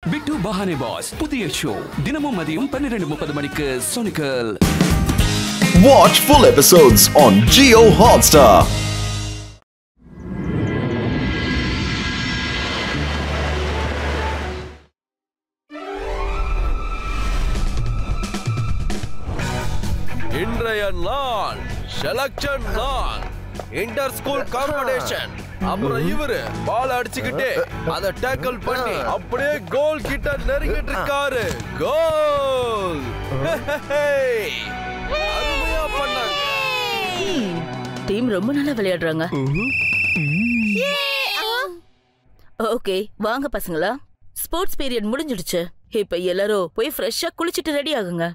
பிட்டு பஹானே pass புதிய show தினமும் மதியம் 12:30 மணிக்கு சோனிக்கல். Watch full episodes on Jio Hotstar. இன்றைய நாள் செலக்ஷன் நாள், இன்டர் ஸ்கூல் காம்படிஷன். அப்புறம் இவரு பால் அடிச்சுக்கிட்டே அதை டேக்கிள் பண்ணி அப்படியே கோல் கிட்ட நெருங்கிட்டு இருக்காரு. கோல் அருமையா பண்ணாங்க. டீம் ரொம்ப நல்லா விளையாடுறாங்க. ஓகே வாங்க பசங்களா, ஸ்போர்ட்ஸ் பீரியட் முடிஞ்சிடுச்சு. இப்ப எல்லாரும் போய் ஃப்ரெஷ்ஷா குளிச்சிட்டு ரெடி ஆகுங்க.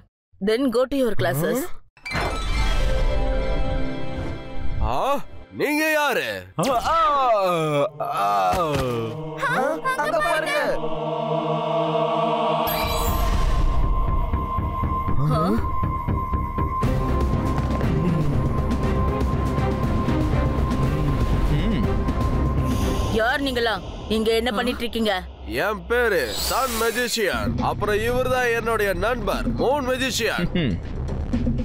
தென் கோ டு யுவர் கிளாसेस. நீங்க யாரு? அங்க பாருங்க. யார் நீங்களா? இங்க என்ன பண்ணிட்டு இருக்கீங்க? என் பேரு சன் மெஜிஷியன். அப்புறம் இவர்தான் என்னுடைய நண்பர் மூன் மெஜிஷியன்.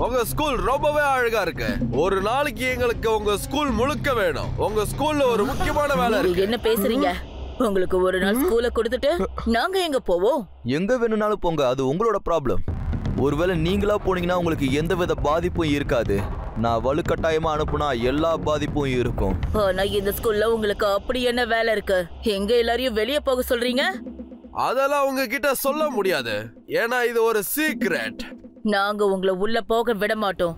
உங்க ஸ்கூல் ரொம்பவே அழகா இருக்கு. ஒரு நாளைக்கு எங்களுக்கு உங்க ஸ்கூல் முழுக்க வேணும். உங்க ஸ்கூல்ல ஒரு முக்கியமான வேலை இருக்கு. என்ன பேசுறீங்க? உங்களுக்கு ஒரு நாள் ஸ்கூல கொடுத்துட்டு நாங்க எங்க போவோம்? எங்க வேணும்னாலும் போங்க, அது உங்களோட ப்ராப்ளம். ஒருவேளை நீங்களா போனீங்கன்னா உங்களுக்கு எந்தவித பாதிப்பும் இருக்காது. நான் வலுக்கட்டாயமா அனுப்புனா எல்லா பாதிப்பும் இருக்கும். ஆனா இந்த ஸ்கூல்ல உங்களுக்கு அப்படி என்ன வேலை இருக்கு? எங்க எல்லாரையும் வெளியே போக சொல்றீங்க? அதெல்லாம் உங்ககிட்ட சொல்ல முடியாது, ஏன்னா இது ஒரு சீக்ரெட். நாங்க உங்களை உள்ள போக விட மாட்டோம்.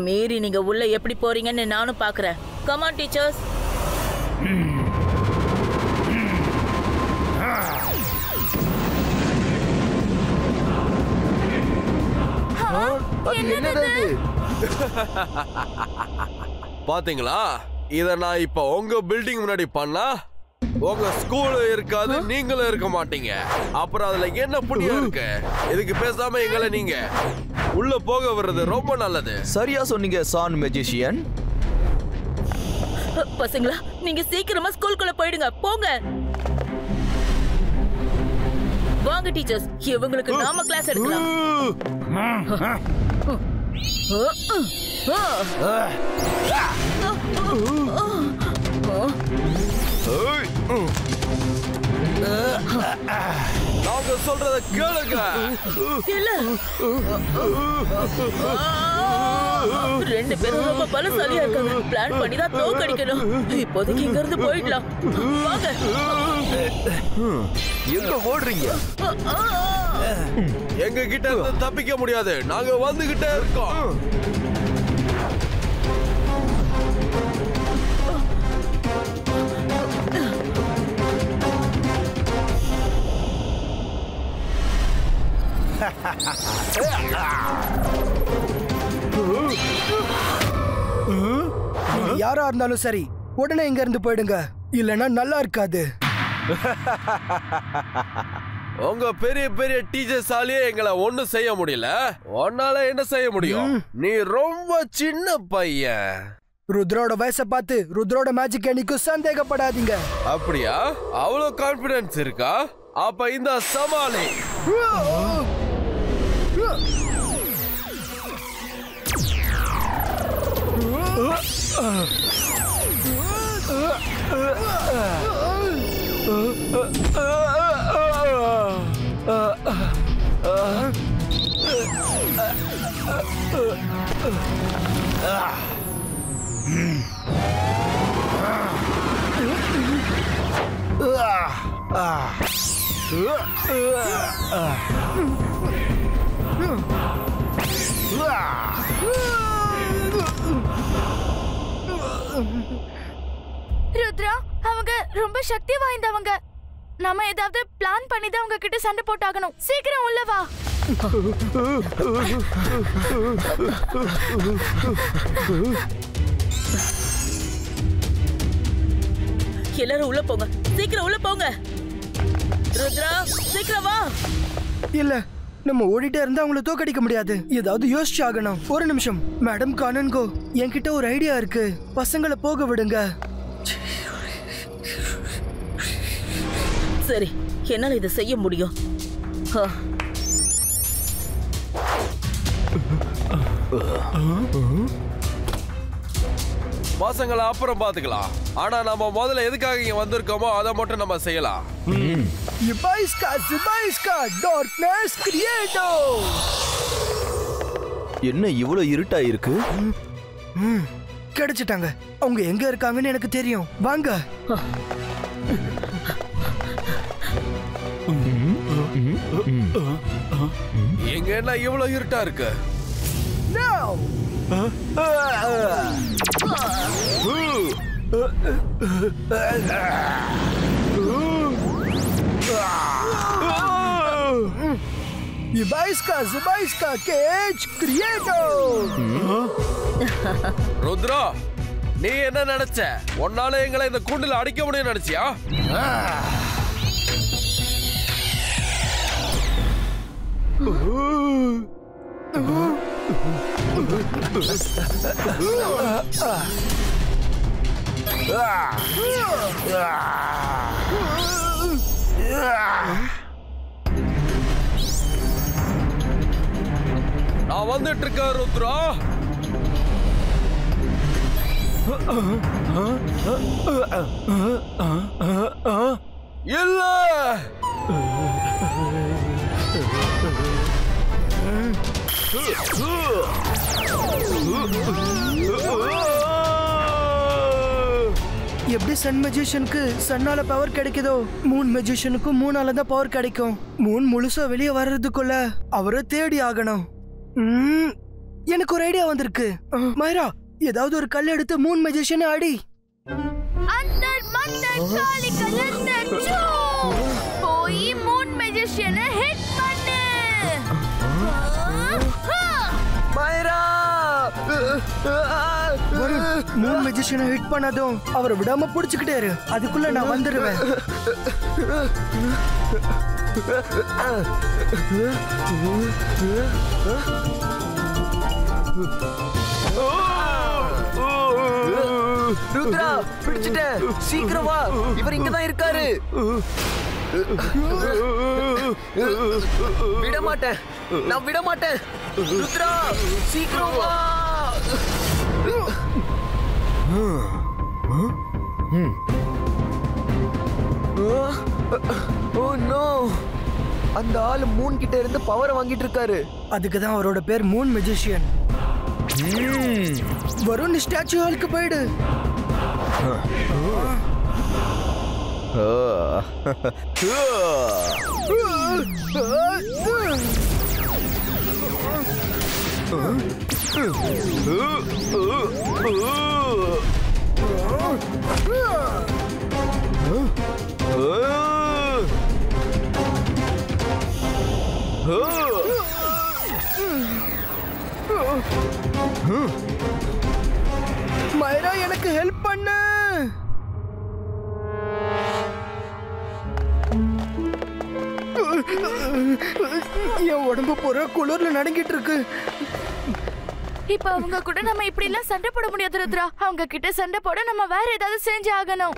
மீறி நீங்க உள்ள எப்படி போறீங்கன்னு நானும் பாக்குறேன். Come on teachers. பாத்தீங்களா, இத நான் இப்ப உங்க பில்டிங் முன்னாடி பண்ணா உங்க ஸ்கூல் இருக்காது, நீங்களும் இருக்க மாட்டீங்க. அப்புறம் அதுல என்ன புண்ணியம் இருக்கு? இதுக்கு பேசாம எங்களை நீங்க உள்ள போக வர்றது ரொம்ப நல்லது. சரியா சொன்னீங்க சான் மெஜிஷியன். பசங்களா, நீங்க சீக்கிரமா ஸ்கூலுக்குள்ள போயிடுங்க. போங்க வாங்க டீச்சர்ஸ், இவங்களுக்கு நாம கிளாஸ் எடுக்கலாம். நாங்க சொல்றத கேளுங்க. இல்ல, ரெண்டு பேரும் ரொம்ப பலசாலியா இருக்காங்க. பிளான் பண்ணி தான் தோக்கடிக்கணும். இப்போதைக்கு இங்க இருந்து போயிடலாம். வாங்க. எங்க ஓடுறீங்க? எங்க கிட்ட இருந்து தப்பிக்க முடியாது, நாங்க வந்துகிட்டே இருக்கோம். யாரா இருந்தாலும் சரி, உடனே இங்க இருந்து போயிடுங்க, இல்லனா நல்லா இருக்காது. உங்க பெரிய பெரிய டீச்சர்ஸாலேயே எங்களை ஒண்ணும் செய்ய முடியல. உன்னால என்ன செய்ய முடியும்? நீ ரொம்ப சின்ன பையன். ருத்ரோட வயசை பார்த்து ருத்ரோட மேஜிக் என்னைக்கும் சந்தேகப்படாதீங்க. அப்படியா? அவ்வளவு கான்பிடன்ஸ் இருக்கா? அப்ப இந்த சமாளி. ருத்ரா, அவங்க ரொம்ப சக்தி வாய்ந்தவங்க. நாம ஏதாவது பிளான் பண்ணி தான் அவங்க கிட்ட சண்டை போட்டாகணும். சீக்கிரம் உள்ள வா. எல்லாரும் உள்ள போங்க, சீக்கிரம் உள்ள போங்க. ருத்ரா, சீக்கிரம் வா. இல்ல, நம்ம ஓடிட்டே இருந்தா அவங்கள தோக்கடிக்க முடியாது. ஏதாவது யோசிச்சு ஆகணும். ஒரு நிமிஷம் மேடம் கானன்கோ, என்கிட்ட ஒரு ஐடியா இருக்கு. பசங்களை போக விடுங்க. சரி, என்னால இதை செய்ய முடியும். பசங்களை அப்புறம் பாத்துக்கலாம். ஆனா நம்ம முதல்ல எதுக்காக இங்க வந்திருக்கோமோ அதை மட்டும் நம்ம செய்யலாம். என்ன இவ்வளவு இருட்டா இருக்கு? கிடைச்சிட்டாங்க. அவங்க எங்க இருக்காங்கன்னு எனக்கு தெரியும். வாங்க. எங்க என்ன இவ்வளவு இருட்டா இருக்கு? ருத்ரா, நீ என்ன நினைச்ச? உன்னால எங்களை இந்த கூண்டில் அடிக்க முடியும் நினைச்சியா? நான் வந்துட்டு இருக்கேன் ருத்ரா. இல்ல, எப்படி சன் மெஜிஷியனுக்கு சன்னால பவர் கிடைக்குதோ, மூன் மெஜிஷியனுக்கும் மூணால தான் பவர் கிடைக்கும். மூன் முழுசா வெளியே வர்றதுக்குள்ள அவரை தேடி ஆகணும். எனக்கு ஒரு ஐடியா வந்திருக்கு. மைரா, ஏதாவது ஒரு கல் எடுத்து மூன் மெஜிஷியனை அடி. அந்தர் மந்தர் காலி கலந்தர் சூ, போய் மூன் மெஜிஷியனை ஹிட் பண்ணு. மைரா, மூன் மெஜிஷியனை ஹிட் பண்ணதும் அவரை விடாம புடிச்சுக்கிட்டே இரு. அதுக்குள்ள நான் வந்துருவேன். ருத்ரா, பிடிச்சிட்டேன். சீக்கிரம் வா, இவர் இங்கதான் இருக்காரு. விட மாட்டேன், நான் விட மாட்டேன். ருத்ரா, சீக்கிரம் வா. ஓ நோ, அந்த ஆள் மூன் கிட்ட இருந்து பவரை வாங்கிட்டு இருக்காரு. அதுக்குதான் அவரோட பேர் மூன் மெஜிஷியன். வருண், ஸ்டாச்சு ஹாலுக்கு போயிடு. மைரா, எனக்கு ஹெல்ப் பண்ணு. என் உடம்பு பூரா குளிர்ல நடுங்கிட்டு இருக்கு. இப்ப அவங்க கூட நம்ம இப்படி எல்லாம் சண்டை போட முடியாது ருத்ரா. அவங்க கிட்ட சண்டை போட நம்ம வேற ஏதாவது செஞ்சு ஆகணும்.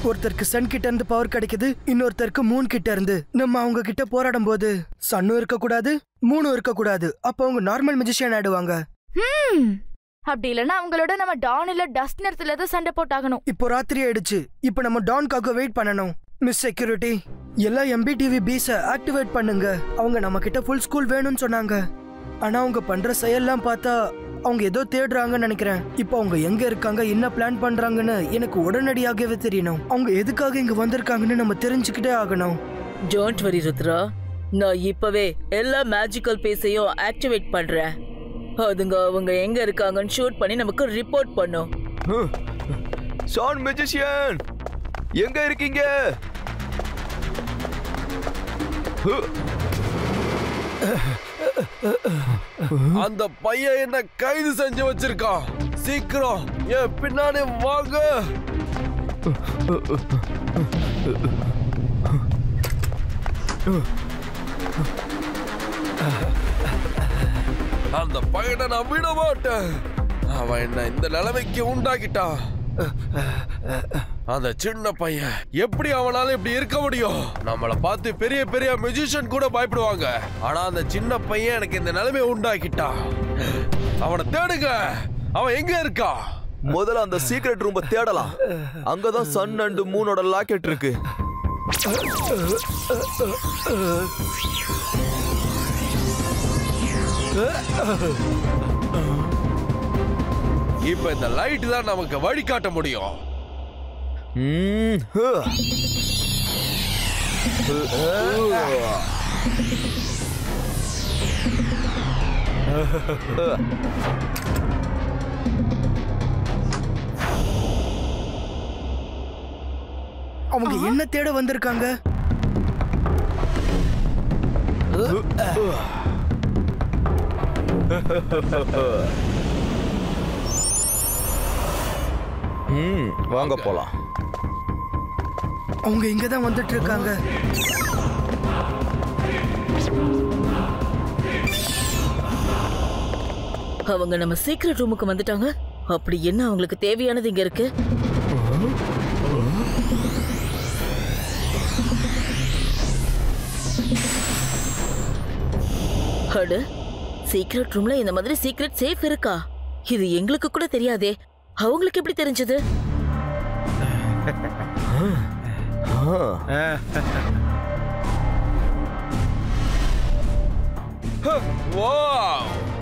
ஒருத்தருக்கு சன் கிட்ட இருந்து பவர் கிடைக்குது, இன்னொருத்தருக்கு மூன் கிட்ட இருந்து. நம்ம அவங்க கிட்ட போராடும் போது சன்னும் இருக்க கூடாது, மூணும் இருக்க கூடாது. அப்ப அவங்க நார்மல் மெஜிஷியன் ஆயிடுவாங்க. அப்படி இல்லைன்னா அவங்களோட நம்ம டான் இல்ல டஸ்ட் நேரத்துல தான் சண்டை போட்டாகணும். இப்போ ராத்திரி ஆயிடுச்சு. இப்போ நம்ம டான்காக வெயிட் பண்ணணும். மிஸ் செக்யூரிட்டி, எல்லா MBTV பீஸ ஆக்டிவேட் பண்ணுங்க. அவங்க நம்ம கிட்ட ஃபுல் ஸ்கூல் வேணும்னு சொன்னாங்க. ஆனா அவங்க பண்ற செயல்லாம் பார்த்தா அவங்க ஏதோ தேடுறாங்கன்னு நினைக்கிறேன். இப்போ அவங்க எங்க இருக்காங்க, என்ன பிளான் பண்றாங்கன்னு எனக்கு உடனடியாகவே தெரியணும். அவங்க எதுக்காக இங்க வந்திருக்காங்கன்னு நம்ம தெரிஞ்சுக்கிட்டே ஆகணும். டோன்ட் வரி ருத்ரா, நான் இப்பவே எல்லா மேஜிக்கல் பீஸையும் ஆக்டிவேட் பண்றேன். அதுங்க அவங்க எங்க இருக்காங்கன்னு ஷூட் பண்ணி நமக்கு ரிப்போர்ட் பண்ணும். சன் மெஜிஷியன், எங்க இருக்கீங்க? அந்த பையன் என்ன கைது செஞ்சு வச்சிருக்கான். சீக்கிரம் என் பின்னாடி வாங்க. அந்த பையனை நான் விட மாட்டேன். அவன் என்ன இந்த நிலைமைக்கு உண்டாக்கிட்டான். அந்த சின்ன பையன் எப்படி அவனால இப்படி இருக்க முடியும்? நம்மளை பார்த்து பெரிய பெரிய மியூசிஷியன் கூட பயப்படுவாங்க. ஆனா அந்த சின்ன பையன் எனக்கு இந்த நிலைமையை உண்டாக்கிட்டான். அவனை தேடுங்க. அவன் எங்க இருக்கா? முதல்ல அந்த சீக்ரெட் ரூம்ப தேடலாம். அங்கதான் சன் அண்ட் மூனோட லாக்கெட் இருக்கு. இப்ப இந்த லைட் தான் நமக்கு வழி காட்ட முடியும். அவங்க என்ன தேட வந்திருக்காங்க? வாங்க போலாம். அவங்க இங்கதான் வந்துட்டு இருக்காங்க. அவங்க நம்ம சீக்ரெட் ரூமுக்கு வந்துட்டாங்க. அப்படி என்ன அவங்களுக்கு தேவையானது இங்க இருக்கு? அட, சீக்ரெட் ரூம்ல இந்த மாதிரி சீக்ரெட் சேஃப் இருக்கா? இது எங்களுக்கு கூட தெரியாதே. அவங்களுக்கு எப்படி தெரிஞ்சது?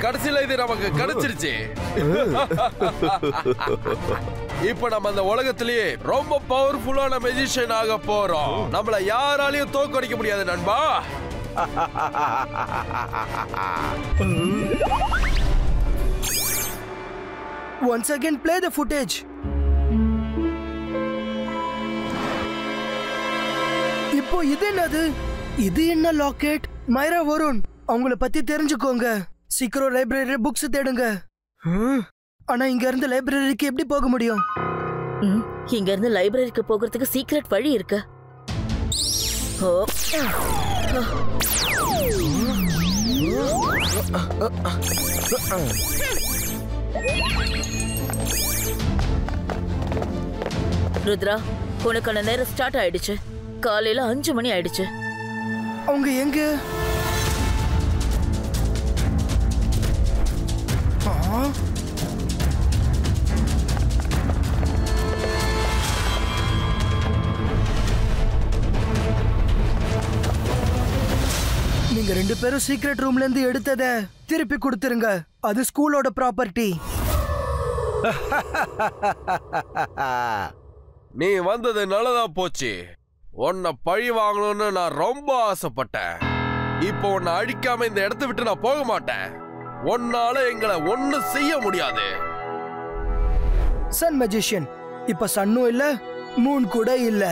கடைசியில இது நமக்கு கிடைச்சிருச்சு. இப்ப நம்ம அந்த உலகத்திலேயே ரொம்ப பவர்ஃபுல்லான மெஜிஷியன் ஆக போறோம். நம்மள யாராலையும் தோக்கடிக்க முடியாது நண்பா. Once again play the footage. இப்போ இது என்னது? இது என்ன லாக்கெட்? மைரா வருண், அவங்கள பத்தி தெரிஞ்சுக்கோங்க. சீக்கிரம் லைப்ரரி புக்ஸ் தேடுங்க. ஆனா இங்க இருந்து லைப்ரரிக்கு எப்படி போக முடியும்? இங்க இருந்து லைப்ரரிக்கு போகிறதுக்கு சீக்ரெட் வழி இருக்கு. ருத்ரா, உனக்கான நேரம் ஸ்டார்ட் ஆயிடுச்சு. காலையில 5 மணி ஆயிடுச்சு. அவங்க எங்க? நீங்க 2 பேரும் சீக்ரெட் ரூம்ல இருந்து எடுத்தத திருப்பி கொடுத்துருங்க. அது ஸ்கூலோட ப்ராப்பர்ட்டி. நீ வந்தது நல்லதா போச்சு. உன்னை பழி வாங்கணும்னு நான் ரொம்ப ஆசைப்பட்டேன். இப்போ உன்னை அழிக்காம இந்த இடத்தை விட்டு நான் போக மாட்டேன். உன்னால எங்களை ஒண்ணும் செய்ய முடியாது. Sun magician. இப்ப சன்னும் இல்ல, மூன் கூட இல்ல.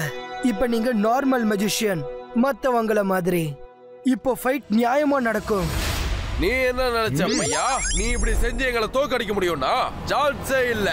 இப்ப நீங்க நார்மல் மெஜிஷியன், மத்தவங்கள மாதிரி. இப்போ ஃபைட் நியாயமா நடக்கும். நீ என்ன நினைச்ச பையா? நீ இப்படி செஞ்சு எங்களை தோக்கடிக்க முடியும்னா சான்ஸே இல்ல.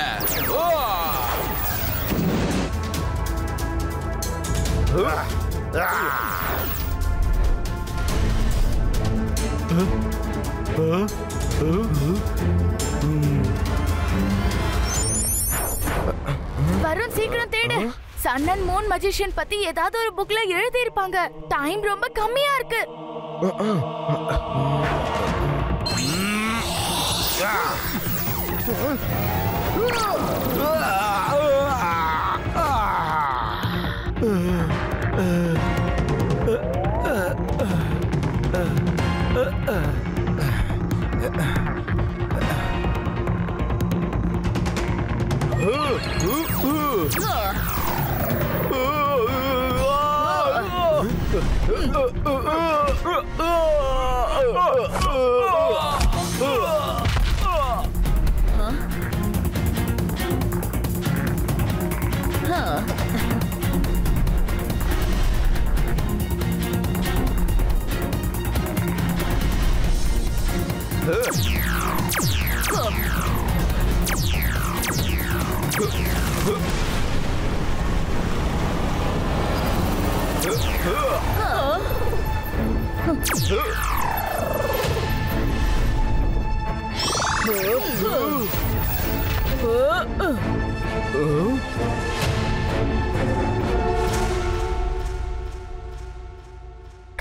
வருண், சீக்கிரம் தேடு. சன் அண்ட் மூன் மஜிஷியன் பத்தி ஏதாவது ஒரு புக்ல எழுதி இருப்பாங்க. டைம் ரொம்ப கம்மியா இருக்கு.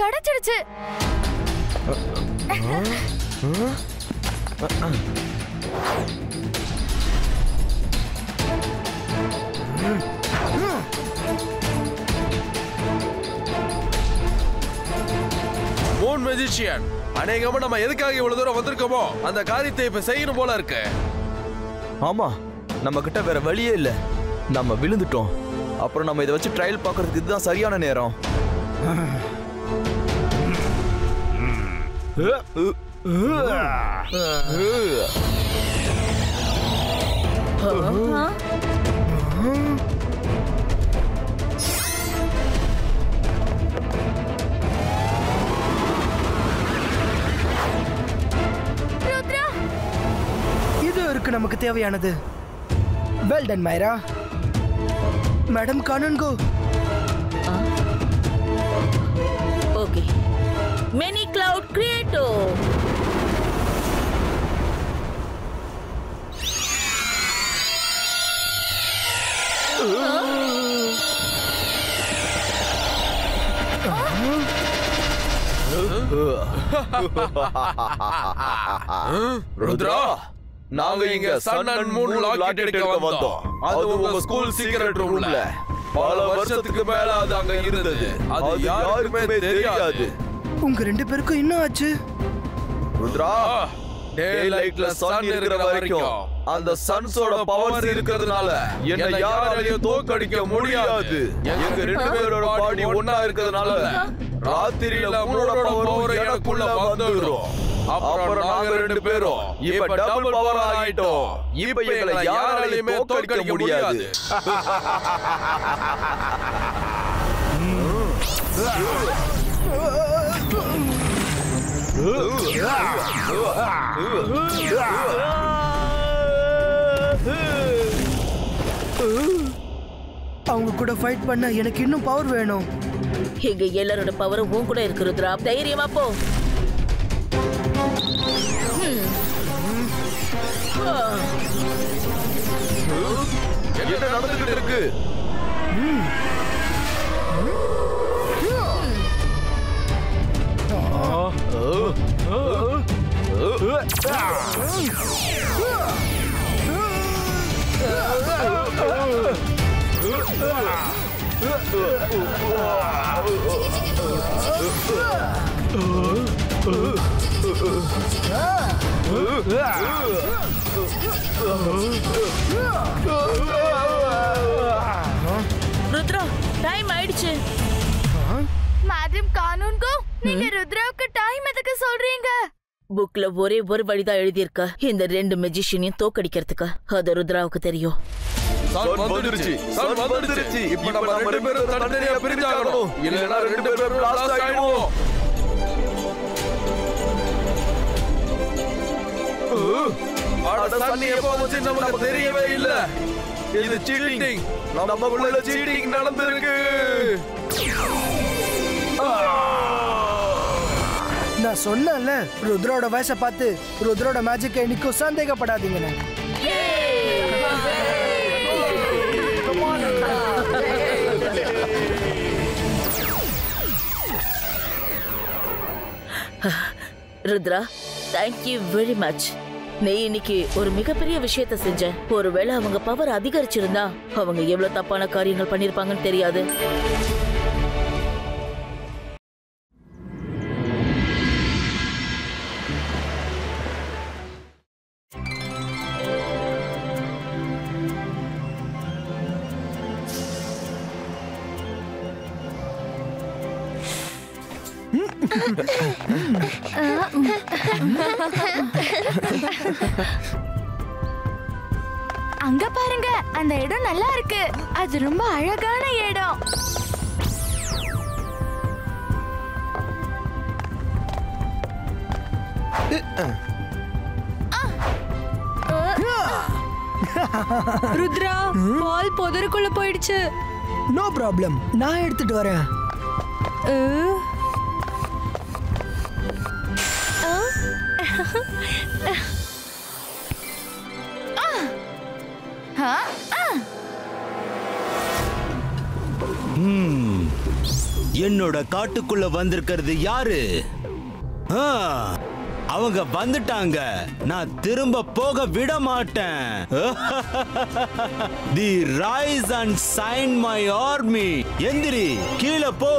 கிடைச்சிடுச்சு. மூன் மேஜிஷியன், அநேகமா நம்ம எதுக்காக இவ்வளவு தூரம் வந்திருக்கோமோ அந்த காரியத்தை இப்ப செய்யணும் போல இருக்கு. ஆமா, நம்ம கிட்ட வேற வழியே இல்ல. நம்ம விழுந்துட்டோம். அப்புறம் நம்ம இதை வச்சு ட்ரையல் பார்க்கறதுக்கு இதுதான் சரியான நேரம். இது இருக்கு நமக்கு தேவையானது. Well done Maira. Madam Kanungo. Okay. Mini cloud கிரியேட்டோ. ருத்ரா, நாங்க இங்க சன் அண்ட் மூன் லாக்கெட் எடுக்க வந்தோம். அது உங்க ஸ்கூல் சீக்ரெட் ரூம்ல பல வருஷத்துக்கு மேல அது அங்க இருந்தது. அது யாருக்குமே தெரியாது. உங்க ரெண்டு பேருக்கும் என்ன ஆச்சு? ருத்ரா, டே லைட்ல சன் இருக்கிற வரைக்கும் அந்த சன்ஸோட பவர் இருக்கிறதுனால என்ன யாராலையும் தோக்கடிக்க முடியாது. எங்க ரெண்டு பேரோட பாடி ஒண்ணா இருக்கிறதுனால ராத்திரியில மூணோட பவர் எனக்குள்ள வந்துடும். அப்புறம் நாங்க ரெண்டு பேரும் இப்ப டபுள் பவர் ஆயிட்டோம். இப்ப எங்களை யாராலையுமே தோற்கடிக்க முடியாது. அவங்க கூட ஃபைட் பண்ண எனக்கு இன்னும் பவர் வேணும். எங்க எல்லாரோட பவரும் உன் கூட இருக்கு ருத்ரா. தைரியமா போ. என்ன நடந்துகிட்டு இருக்கு? ருத்ரா, டைம் ஆயிடுச்சு. மேடம் கானூன்கோ, நீங்க ருத்ராவுக்கு டைம் எதுக்கு சொல்றீங்க? புக்ல ஒரே ஒரு வழிதான் எழுதியிருக்க, இந்த ரெண்டு மெஜிஷியனையும் தோக்கடிக்கிறதுக்கு. அது ருத்ராவுக்கு தெரியும். சன் வந்துருச்சு. இப்ப நம்ம ரெண்டு பேரும் தனித்தனியா பிரிஞ்சாகணும். இல்லைன்னா ரெண்டு பேரும் லாஸ்ட் ஆயிடுவோம். சன் எப்போ வந்து நமக்கு தெரியவே இல்ல. இது சீட்டிங். நமக்குள்ள சீட்டிங் நடந்திருக்கு. நான் சொன்னேன்ல, ருத்ரோட வயசை பார்த்து ருத்ரோட மேஜிக்கை இன்னைக்கும் சந்தேகப்படாதீங்கன்னு. Rudra, thank you very much. நீ இன்னைக்கு ஒரு மிகப்பெரிய விஷயத்த செஞ்ச. ஒருவேளை அவங்க பவர் அதிகரிச்சிருந்தா அவங்க எவ்வளவு தப்பான காரியங்கள் பண்ணிருப்பாங்கன்னு தெரியாது. அங்க பாருங்க, அந்த இடம் நல்லா இருக்கு. அது ரொம்ப அழகான இடம். ருத்ரா, பால் புதருக்குள்ள போயிடுச்சு. நோ ப்ராப்ளம், நான் எடுத்துட்டு வரேன். என்னோட காட்டுக்குள்ள வந்திருக்கிறது யாரு? அவங்க வந்துட்டாங்க. நான் திரும்ப போக விட மாட்டேன். The rise and shine my army. எந்திரி, கீழே போ.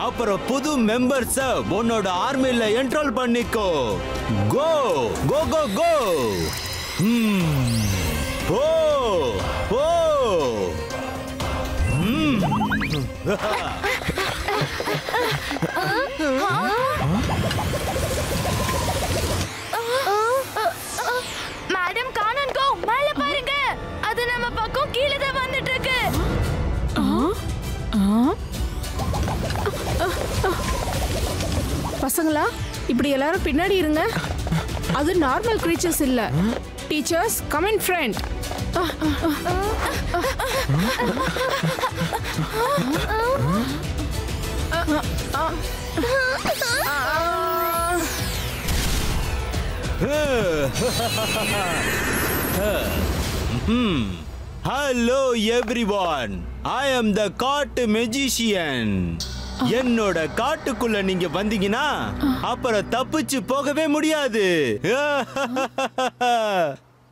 அப்புறம் புது மெம்பர்ஸ் உன்னோட ஆர்மில என்ரோல் பண்ணிக்கோ. கோ கோ கோ கோ. போ போ. மேடம் காணன் கோ, மேல பாருங்க. அது நம்ம பக்கம் கீழே தான் வந்துட்டு இருக்கு. பசங்களா, இப்படி எல்லாரும் பின்னாடி இருங்க. அது நார்மல் கிரீச்சர்ஸ் இல்ல. Teachers come in front. Hello everyone. I am the காட்டு magician. என்னோட காட்டுக்குள்ள நீங்க வந்தீங்கன்னா அப்புறம் தப்பிச்சு போகவே முடியாது.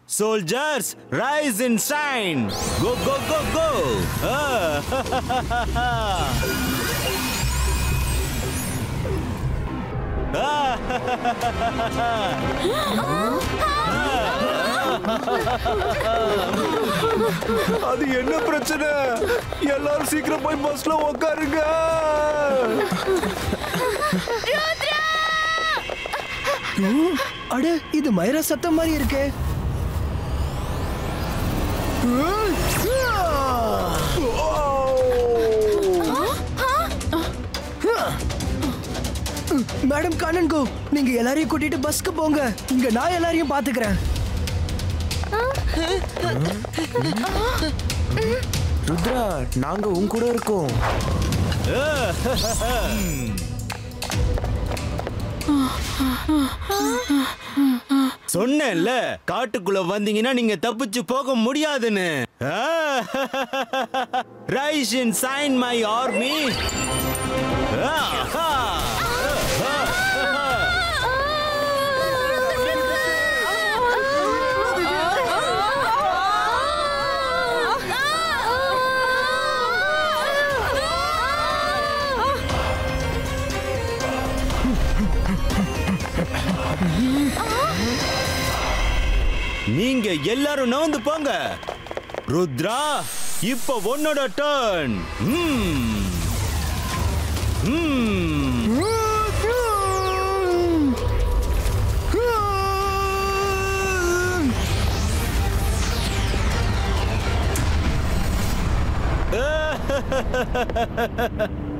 Soldiers, rise and shine. Go go go go. அது என்ன பிரச்சனை? எல்லாரும் சீக்கிரம் போய் பஸ்ல உட்காருங்க. அட, இது மைரா சத்தம் மாதிரி இருக்கே. மேடம் கானன்கோ, நீங்க எல்லாரையும் கூட்டிட்டு பஸ்க்கு போங்க. இங்க நான் எல்லாரையும் பாத்துக்கிறேன். ருத்ரா, நாங்க உன் கூட இருக்கோம். சொன்னேன்ல, காட்டுக்குள்ள வந்தீங்கன்னா நீங்க தப்பிச்சு போக முடியாதுன்னு. Rise and shine my army. நீங்க எல்லாரும் நவுந்து போங்க. ருத்ரா, இப்ப உன்னோட டர்ன்.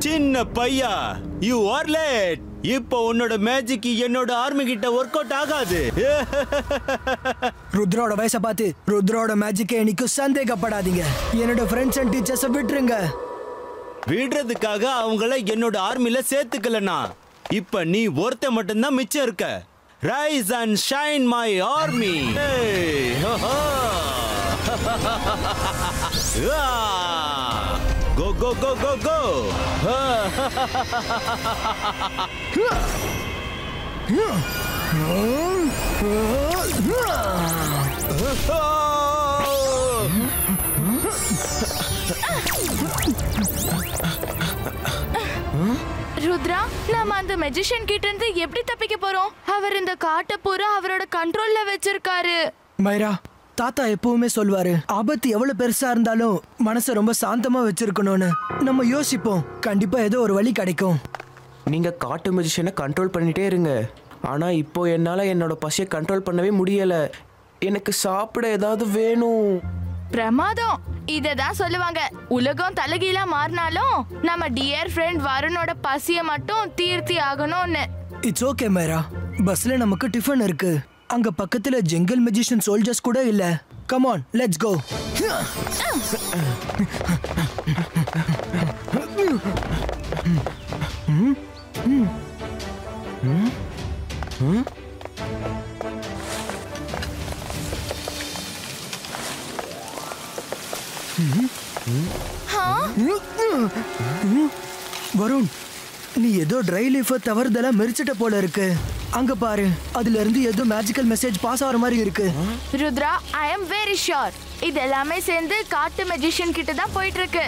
சின்ன பையா, யூ ஆர் லேட். இப்போ உன்னோட மேஜிக் என்னோட ஆர்மி கிட்ட ஒர்க் அவுட் ஆகாது. ருத்ரோட வயசை பார்த்து ருத்ரோட மேஜிக்கை எனக்கு சந்தேகப்படாதீங்க. என்னோட ஃப்ரெண்ட்ஸ் அண்ட் டீச்சர்ஸை விட்டுருங்க. விடுறதுக்காக அவங்கள என்னோட ஆர்மில சேர்த்துக்கலனா இப்ப நீ ஒருத்த மட்டும்தான் மிச்சம் இருக்க. Rice and shine my army. Go go go go go. Rudra, நாம அந்த மெஜிஷியன் கிட்ட இருந்து எப்படி தப்பிக்க போறோம்? அவர் இந்த காட்டை பூரா அவரோட கண்ட்ரோல்ல வச்சிருக்காரு. மைரா, தாத்தா எப்பவுமே சொல்வாரு, ஆபத்து எவ்வளவு பெருசா இருந்தாலும் மனசை ரொம்ப சாந்தமா வச்சிருக்கணும்னு. நம்ம யோசிப்போம், கண்டிப்பா ஏதோ ஒரு வழி கிடைக்கும். நீங்க காட்டு மெஜிஷியனை கண்ட்ரோல் பண்ணிட்டே இருங்க. ஆனா இப்போ என்னால என்னோட பசியை கண்ட்ரோல் பண்ணவே முடியல. எனக்கு சாப்பிட ஏதாவது வேணும். பிரமாதம். இததான் சொல்லுவாங்க, உலகம் தலைகீழா மாறினாலும் நம்ம டியர் ஃப்ரெண்ட் வருணோட பசிய மட்டும் தீர்த்தி ஆகணும்னு. இட்ஸ் ஓகே மைரா, பஸ்ல நமக்கு டிஃபன் இருக்கு. அங்க பக்கத்துல ஜங்கல் மெஜிஷியன் சோல்ஜர்ஸ் கூட இல்ல. Come on, let's go. Varun, நீ ஏதோ ட்ரை லீஃப தவறுதலா மெரிச்சிட்ட போல இருக்கு. அங்க பாரு, அதுல இருந்து ஏதோ மேஜிக்கல் மெசேஜ் பாஸ் ஆகிற மாதிரி இருக்கு. ருத்ரா, ஐ அம் வெரி ஷூர் இது எல்லாமே சேர்ந்து காட்டு மேஜிஷியன் கிட்ட தான் போயிட்டு இருக்கு.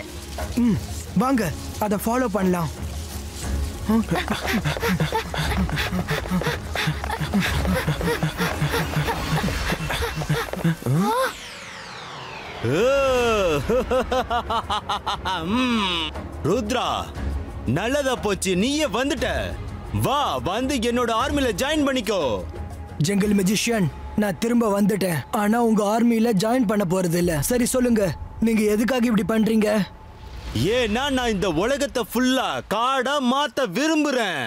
வாங்க அதை ஃபாலோ பண்ணலாம். ருத்ரா, நல்லதா போச்சு, நீயே வந்துட்ட. வா, வந்து என்னோட ஆர்மில ஜாயின் பண்ணிக்கோ. ஜங்கல் மேஜிஷியன், நான் திரும்ப வந்துட்டேன். ஆனா உங்க ஆர்மில ஜாயின் பண்ண போறது இல்ல. சரி சொல்லுங்க, நீங்க எதுக்காக இப்படி பண்றீங்க? ஏன்னா நான் இந்த உலகத்தை ஃபுல்லா காடா மாத்த விரும்புறேன்.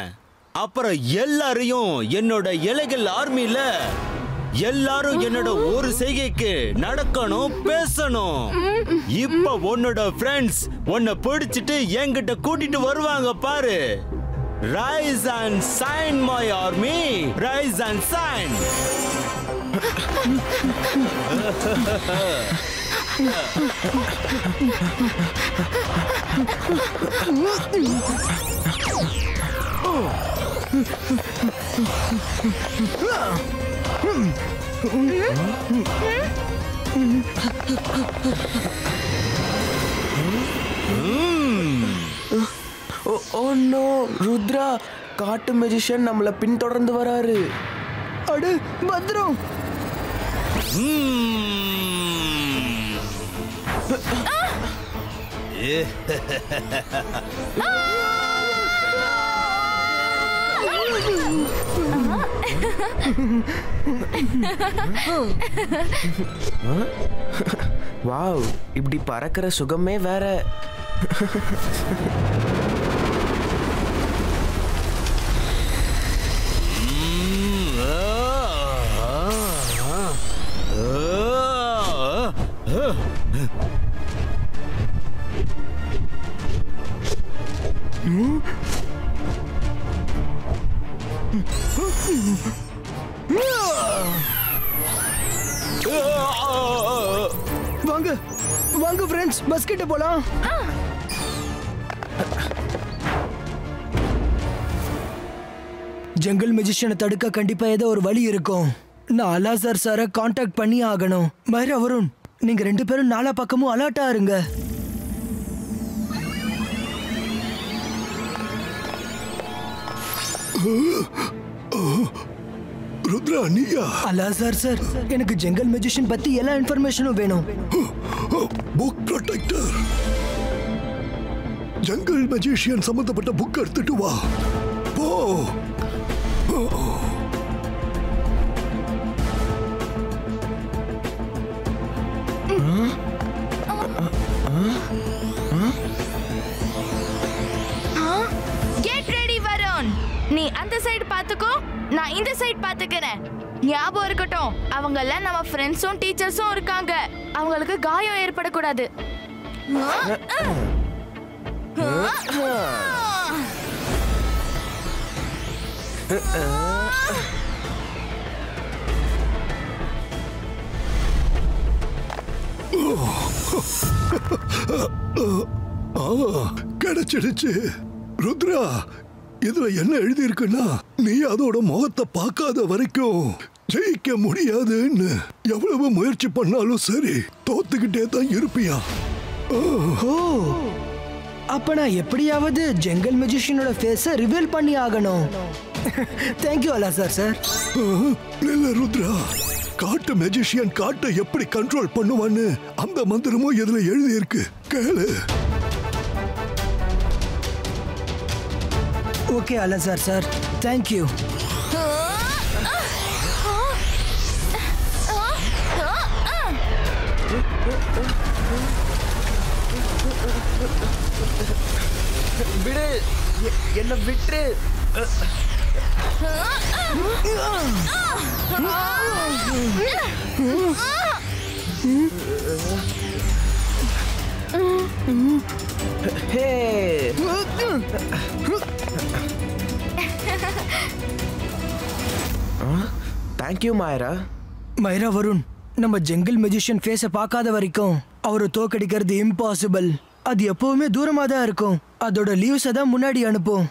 அப்புறம் எல்லாரையும் என்னோட இலைகள் ஆர்மில எல்லாரும் என்னோட ஒரு செய்கைக்கு நடக்கணும், பேசணும். இப்ப உன்னோட ஃப்ரெண்ட்ஸ் உன்னை பிடிச்சிட்டு என்கிட்ட கூட்டிட்டு வருவாங்க பாரு. Rise and shine my army, rise and shine. Oh no, Rudra, காட்டு மேஜிஷியன் நம்மள பின்தொடர்ந்து வராரு. அடு பத்ரம். வாவ், இப்படி பறக்கிற சுகமே வேற. வாங்க வாங்க ஃப்ரெண்ட்ஸ், பஸ் கிட்ட போலாம். ஜங்கல் மேஜிஷியனை தடுக்க கண்டிப்பா ஏதோ ஒரு வழி இருக்கும். நான் அலாசர் சாரை காண்டாக்ட் பண்ணி ஆகணும். மைரா, வருண், நீங்க 2 பேரும் நாலா பக்கமும் அலர்ட்டா இருங்க. ருத்ரா, நீயா? அலாசர் சார், எனக்கு ஜங்கல் மேஜிஷியன் பத்தி எல்லா இன்ஃபர்மேஷனும் வேணும். புக் ப்ரொடெக்டர், ஜங்கல் மேஜிஷியன் சம்பந்தப்பட்ட புக் எடுத்துட்டு வா. போ. Get ready Varun. நீ அந்த சைடு பாத்துக்கோ, நான் இந்த சைடு பாத்துக்கிறேன். ஞாபகம் இருக்கட்டும், அவங்க எல்லாம் நம்ம ஃப்ரெண்ட்ஸும் டீச்சர்ஸும் இருக்காங்க. அவங்களுக்கு காயம் ஏற்படக்கூடாது. கிடைச்சிடுச்சு. ருத்ரா, இதுல என்ன எழுதி இருக்குன்னா, நீ அதோட முகத்தை பார்க்காத வரைக்கும் ஜெயிக்க முடியாதுன்னு. எவ்வளவு முயற்சி பண்ணாலும் சரி, தோத்துக்கிட்டே தான் இருப்பியா. ஓ, அப்ப நான் எப்படியாவது ஜங்கல் மேஜிஷியனோட ஃபேஸை ரிவீல் பண்ணி ஆகணும். Thank you Alazar sir. இல்ல ருத்ரா, காட்டு மேஜிஷியன் காட்டை எப்படி கண்ட்ரோல் பண்ணுவான்னு அந்த மந்திரமும் இதுல எழுதி இருக்கு. கேளு. Okay Alazar sir, thank you. விடு, என்ன விட்டு. தேங்க்யூ மைரா. மைரா, வருண், நம்ம ஜங்கல் மேஜிஷியன் ஃபேஸை பார்க்காத வரைக்கும் அவரை தோக்கடிக்கிறது இம்பாசிபிள். அது எப்பவுமே தூரமா தான் இருக்கும். அதோட லீவ்ஸை தான் முன்னாடி அனுப்பும்.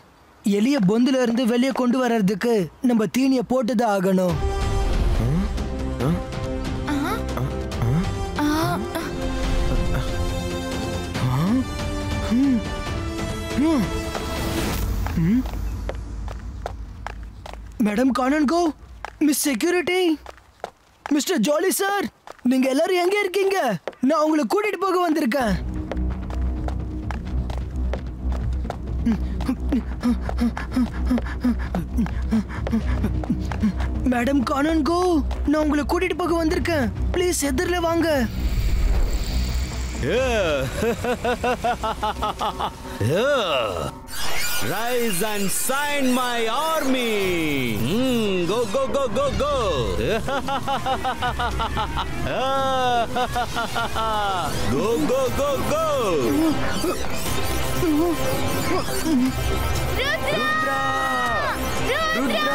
எலிய பொந்துல இருந்து வெளியே கொண்டு வர்றதுக்கு நம்ம தீனிய போட்டுதான் ஆகணும். Madam Kanungo, miss security, mister Jolly sir, நீங்க எல்லாரும் எங்க இருக்கீங்க? நான் உங்களை கூட்டிட்டு போக வந்திருக்கேன். மேடம் கானன்கோ, நான் உங்களை கூட்டிட்டு போக வந்திருக்கேன். ப்ளீஸ் எதிரில வாங்க. Rise and sign my army. Go, go, go, go, go. Go, go, go, go. Rudra! Rudra!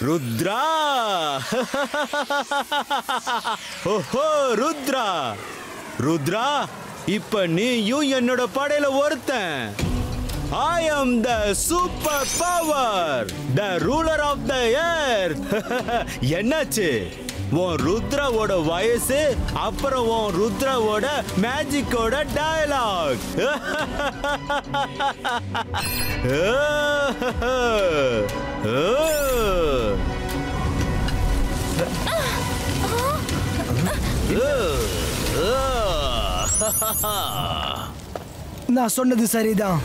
Rudra! ஓஹோ ருத்ரா! ருத்ரா, இப்ப நீயும் என்னோட படையில ஒருத்தன். I am the super power, the ruler of the earth. என்னாச்சு? உன் ருத்ராவோட வயசு, அப்புறம் உன் ருத்ராவோட மேஜிக்கோட டயலாக். நான் சொன்னது சரிதான்.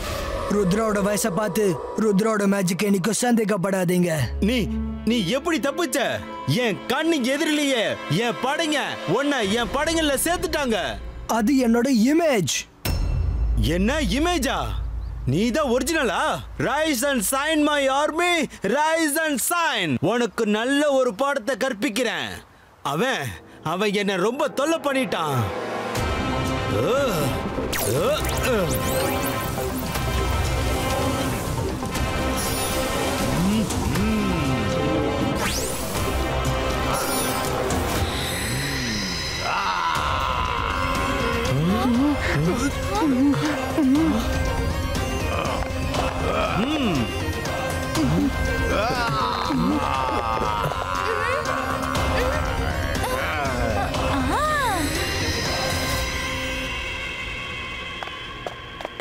ருத்ராவோட வயசை பார்த்து ருத்ராவோட மேஜிக் என்னைக்கும் சந்தேகப்படாதீங்க. நீ எப்படி தப்பிச்ச? என் கண்ணு எதிரிலேயே என் படைங்க உன்னை என் படைங்கள்ல சேர்த்துட்டாங்க. அது என்னோட இமேஜ். என்ன இமேஜா? நீ தான் ஒரிஜினலா? Rise and shine my army, rise and shine. உனக்கு நல்ல ஒரு பாடத்தை கற்பிக்கிறேன். அவன் என்ன ரொம்ப தொல்லை பண்ணிட்டான்.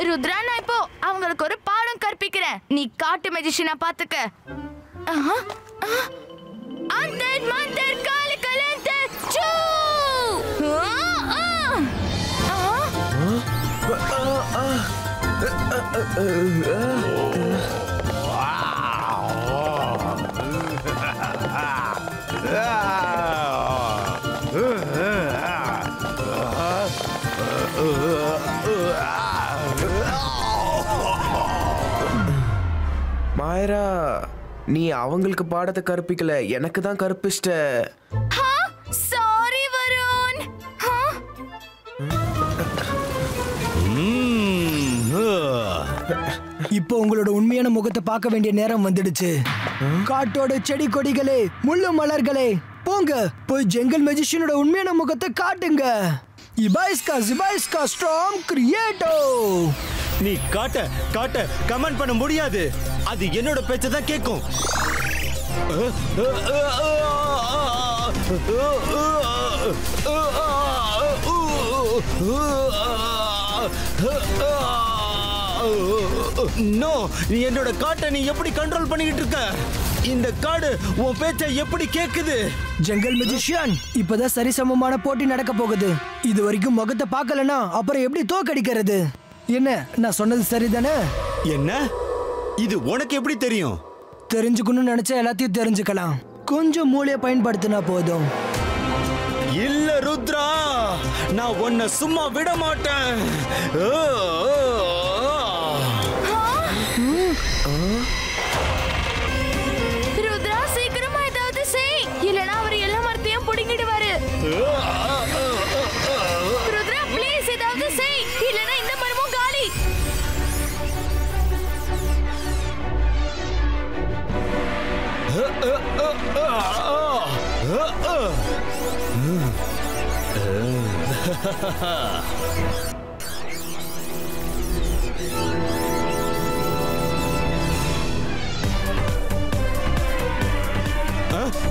ருத்ரா, நான் இப்போ அவங்களுக்கு ஒரு பாடம் கற்பிக்கிறேன். நீ காட்டு மேஜிஷியனா பாத்துக்க. அந்தர் மந்தர் கால கலந்தர் சூ. மாயரா, நீ அவங்களுக்கு பாடத்தை கற்பிக்கல, எனக்கு தான் கற்பிச்சிட்ட. சாரி வருண். இப்போ உங்களோட உண்மையான முகத்தை பார்க்க வேண்டிய நேரம் வந்துடுச்சு. காட்டோட செடி கொடிகளே, முள்ளு மலர்களே, போங்க போய் ஜங்கல் மேஜிஷியனோட உண்மையான முகத்தை காட்டுங்க. இபாய்ஸ்கா ஸ்ட்ராங் கிரியேட்டோ. நீ காட்ட கமெண்ட் பண்ண முடியாது. அது என்னோட பேச்சை தான் கேட்கும். நோ, நீ என்னோட காட்டை நீ எப்படி கண்ட்ரோல் பண்ணிக்கிட்டு இருக்க? இந்த காடு உன் பேச்சை எப்படி கேக்குது? ஜங்கல் மேஜிஷியன், இப்பதான் சரிசமமான போட்டி நடக்க போகுது. இது வரைக்கும் முகத்தை பார்க்கலனா அப்புறம் எப்படி தோக்கடிக்கிறது? என்ன, நான் சொன்னது சரிதானே? என்ன, இது உனக்கு எப்படி தெரியும்? தெரிஞ்சுக்கணும்னு நினைச்சா எல்லாத்தையும் தெரிஞ்சுக்கலாம். கொஞ்சம் மூளையை பயன்படுத்தினா போதும். இல்ல ருத்ரா, நான் உன்னை சும்மா விட மாட்டேன்.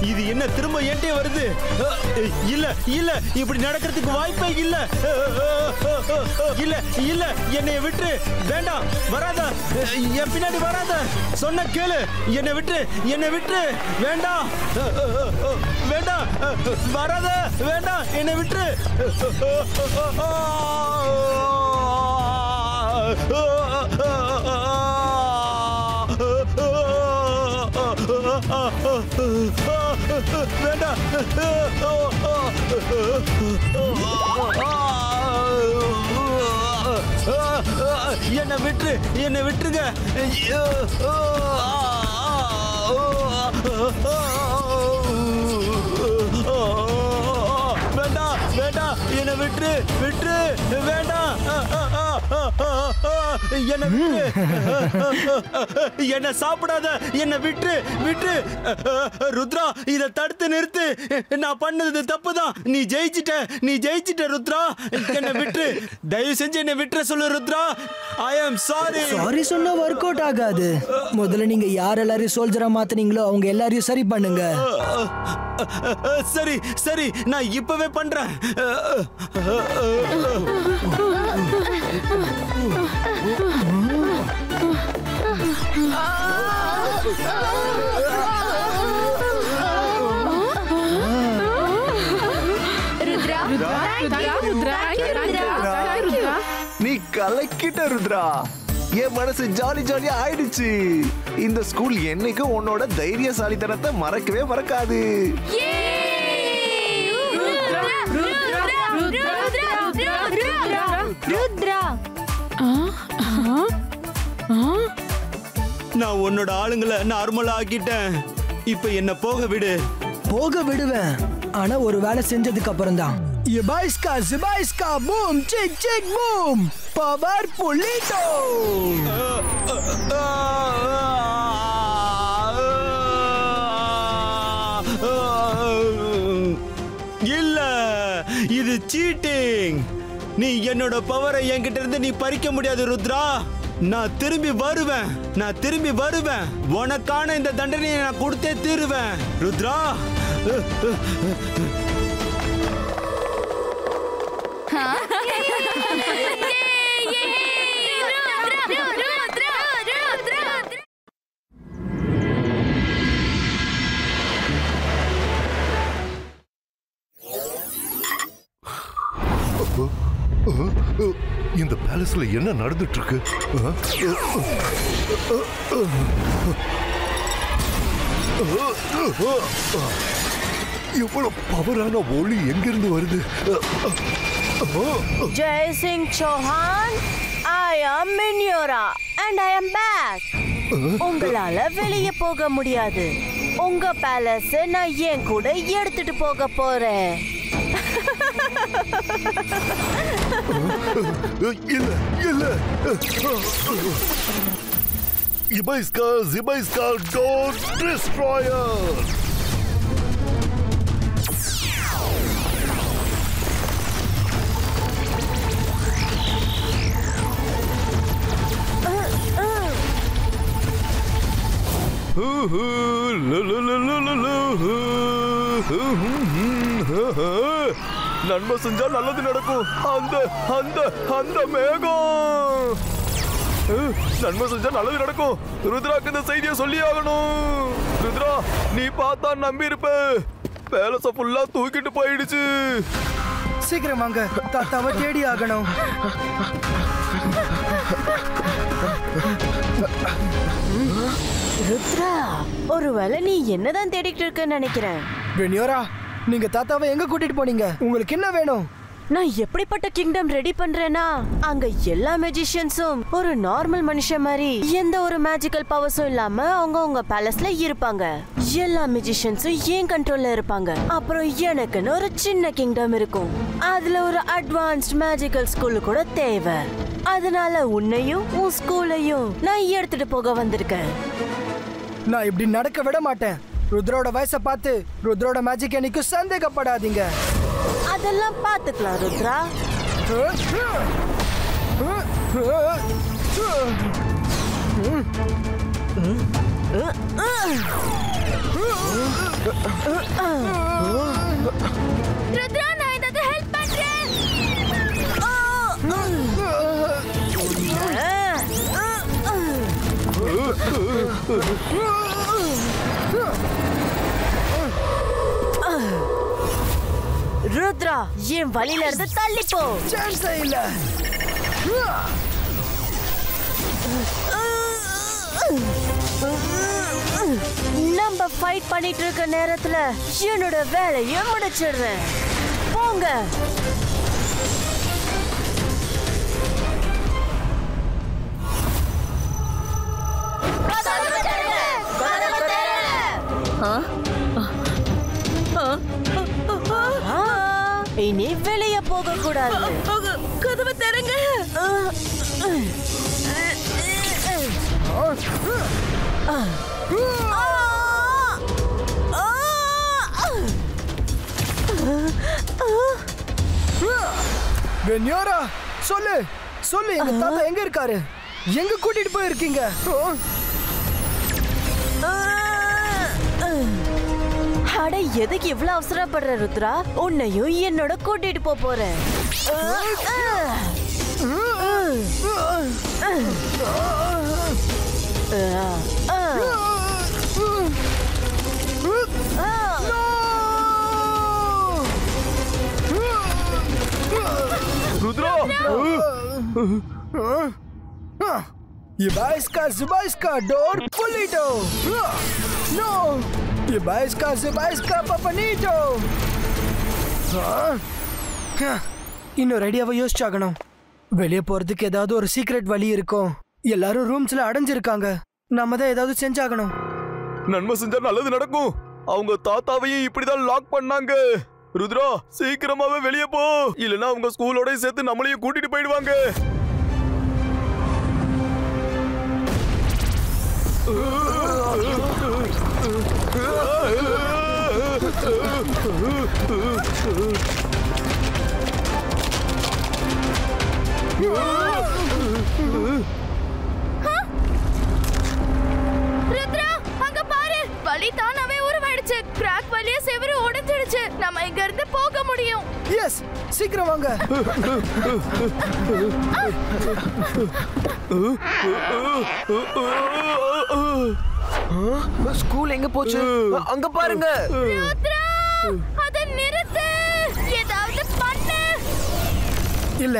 இது என்ன திரும்ப ஏன்டே வருது? இல்ல இல்ல, இப்படி நடக்கிறதுக்கு வாய்ப்பே இல்ல. இல்ல இல்ல, என்னை விட்டு வேண்டாம், வராத, என் பின்னாடி வராத, சொன்ன கேளு, என்னை விட்டு வேண்டாம், வேண்டாம், வராத, வேண்டாம், என்னை விட்டு. வேண்டாம், என்னை விட்டுருங்க. வேண்டாம் வேண்டாம், என்னை விட்டு வேண்டாம், என்னை விட்டு, என்ன சாப்பிடாத, என்னை விட்டு. ருத்ரா, இதை தடுத்து நிறுத்து. நான் பண்ணது தப்புதான். நீ ஜெயிச்சிட்ட ருத்ரா. என்னை விட்டு, தயவு செஞ்சு என்னை விட்டு சொல்லு ருத்ரா. ஐ ஆம் சாரி. சாரி சொன்னா ஒர்க் அவுட் ஆகாது. முதல்ல நீங்க யார் எல்லாரையும் சோல்ஜரா மாத்துனீங்களோ அவங்க எல்லாரையும் சரி பண்ணுங்க. சரி சரி, நான் இப்பவே பண்றேன். நீ கலக்கிட்ட ருத்ரா. என் மனசு ஜாலியா ஆயிடுச்சு. இந்த ஸ்கூல் என்னைக்கும் உன்னோட தைரியசாலித்தனத்தை மறக்கவே மறக்காது. நான் உன்னோட ஆளுங்களை நார்மலா ஆக்கிட்டேன். இப்ப என்ன போக விடுவேன். ஆனா ஒரு வேலை செஞ்சதுக்கு அப்புறம் தான். Zibaiska, boom, chick, boom, power pulito. இல்ல, இது சீட்டிங். நீ என்னோட பவரை என்கிட்ட இருந்து நீ பறிக்க முடியாது ருத்ரா. நான் திரும்பி வருவேன். உனக்கான இந்த தண்டனையை நான் கொடுத்தே தீருவேன் ருத்ரா. இந்த பேலஸ்ல என்ன நடந்துட்டு இருக்கு? இவ்வளவு பவரான ஒளி எங்கிருந்து வருது? Jai Singh Chauhan, I am Minyora and I am back. உங்களால வெளியே போக முடியாது. உங்க பேலஸ் நான் என் கூட எடுத்துட்டு போக போறேன். இல்ல. Zibaiska, don't destroy us. நன்மை செஞ்சா நல்லது நடக்கும். அந்த மேகம் நன்மை செஞ்சா நல்லது நடக்கும். ருத்ராக்கு இந்த செய்தியை சொல்லி ஆகணும். ருத்ரா, நீ பார்த்தா நம்பி இருப்ப. பேலஸ ஃபுல்லா தூக்கிட்டு போயிடுச்சு. சீக்கிரம் வாங்க, தாத்தாவை தேடி ஆகணும். ருத்ரா, ஒருவேளை நீ என்னதான் தேடிட்டு இருக்கன்னு நினைக்கிறேன். வெனியோரா, நீங்க தாத்தாவை எங்க கூட்டிட்டு போனீங்க? உங்களுக்கு என்ன வேணும்? நான் எப்படிப்பட்ட கிங்டம் ரெடி பண்றேன்னா, அங்க எல்லா மேஜிஷியன்ஸும் ஒரு நார்மல் மனுஷன் மாதிரி எந்த ஒரு மேஜிக்கல் பவர்ஸும் இல்லாம அவங்க பேலஸ்ல இருப்பாங்க. எல்லா மேஜிஷியன்ஸும் ஏன் கண்ட்ரோல்ல இருப்பாங்க. அப்புறம் எனக்குன்னு ஒரு சின்ன கிங்டம் இருக்கும். அதுல ஒரு அட்வான்ஸ்ட் மேஜிக்கல் ஸ்கூல் கூட தேவை. அதனால உன்னையும் உன் ஸ்கூலையும் நான் எடுத்துட்டு போக வந்திருக்கேன். நான் இப்படி நடக்க விட மாட்டேன். ருத்ரோட வயசை பார்த்து ருத்ரோட மேஜிக் எனக்கு சந்தேகப்படாதீங்க. அதெல்லாம் பார்த்துக்கலாம் ருத்ரா. ருத்ரா, நான் ஏதாவது ஹெல்ப் பண்றேன். ருத்ரா, என் வழியில இருந்து தள்ளிப்போ. சான்ஸ் இல்ல. நம்ம ஃபைட் பண்ணிட்டு இருக்க நேரத்துல என்னோட வேலையை முடிச்சிடுறேன். போங்க. இனி வெளியே போக கூடாது. கதவை திறங்க. வென்யோரா, சொல்லு சொல்லு, எங்க தாத்தா எங்க இருக்காரு? எங்க கூட்டிட்டு போயிருக்கீங்க? அட, எதுக்கு இவ்வளவு அவசரப்படுற ருத்ரா? உன்னையும் என்னோட கூட்டிட்டு போறேன். Rudra, Ibaiska, Zubaiska, door pulito. No, Ibaiska, Zubaiska, papanito. இன்னும் ரெடியாவை யோசிச்சாகணும். வெளியே போறதுக்கு ஏதாவது ஒரு சீக்ரெட் வழி இருக்கும். எல்லாரும் ரூம்ஸ்ல அடைஞ்சிருக்காங்க. நாம தான் ஏதாவது செஞ்சாகணும். நன்மை செஞ்சா நல்லது நடக்கும். அவங்க தாத்தாவையும் இப்படிதான் லாக் பண்ணாங்க. ருத்ரா, சீக்கிரமாவே வெளியே போ, இல்லனா அவங்க ஸ்கூலோட சேர்த்து நம்மளையும் கூட்டிட்டு போயிடுவாங்க. ருத்ரா, அங்க பாரு, வழி தானாவே உருவாயிடுச்சு. கிராக் வழியா செவரு உடைஞ்சிடுச்சு. நம்ம இங்க இருந்து போக முடியும். எஸ், சீக்கிரம் வாங்க. ஸ்கூல் எங்க போச்சு? அங்க பாருங்க. ருத்ரா, அத நிறுத்து. ஏதாவது பண்ணு. இல்ல,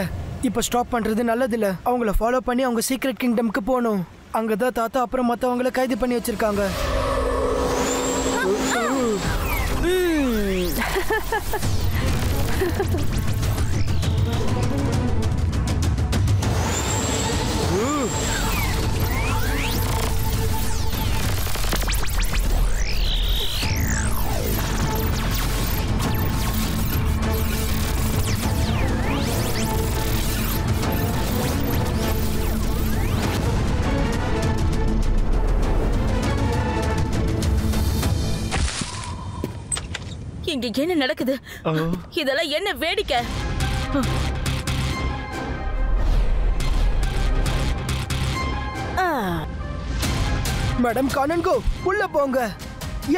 இப்ப ஸ்டாப் பண்றது நல்லது இல்ல. அவங்கள ஃபாலோ பண்ணி அவங்க சீக்ரெட் கிங்டம்க்கு போகணும். அங்கதான் தாத்தா அப்புறம் மத்தவங்கள கைது பண்ணி வச்சிருக்காங்க. இங்க என்ன நடக்குது? இதெல்லாம் என்ன வேடிக்கை? மேடம் கானன்கோ, உள்ள போங்க.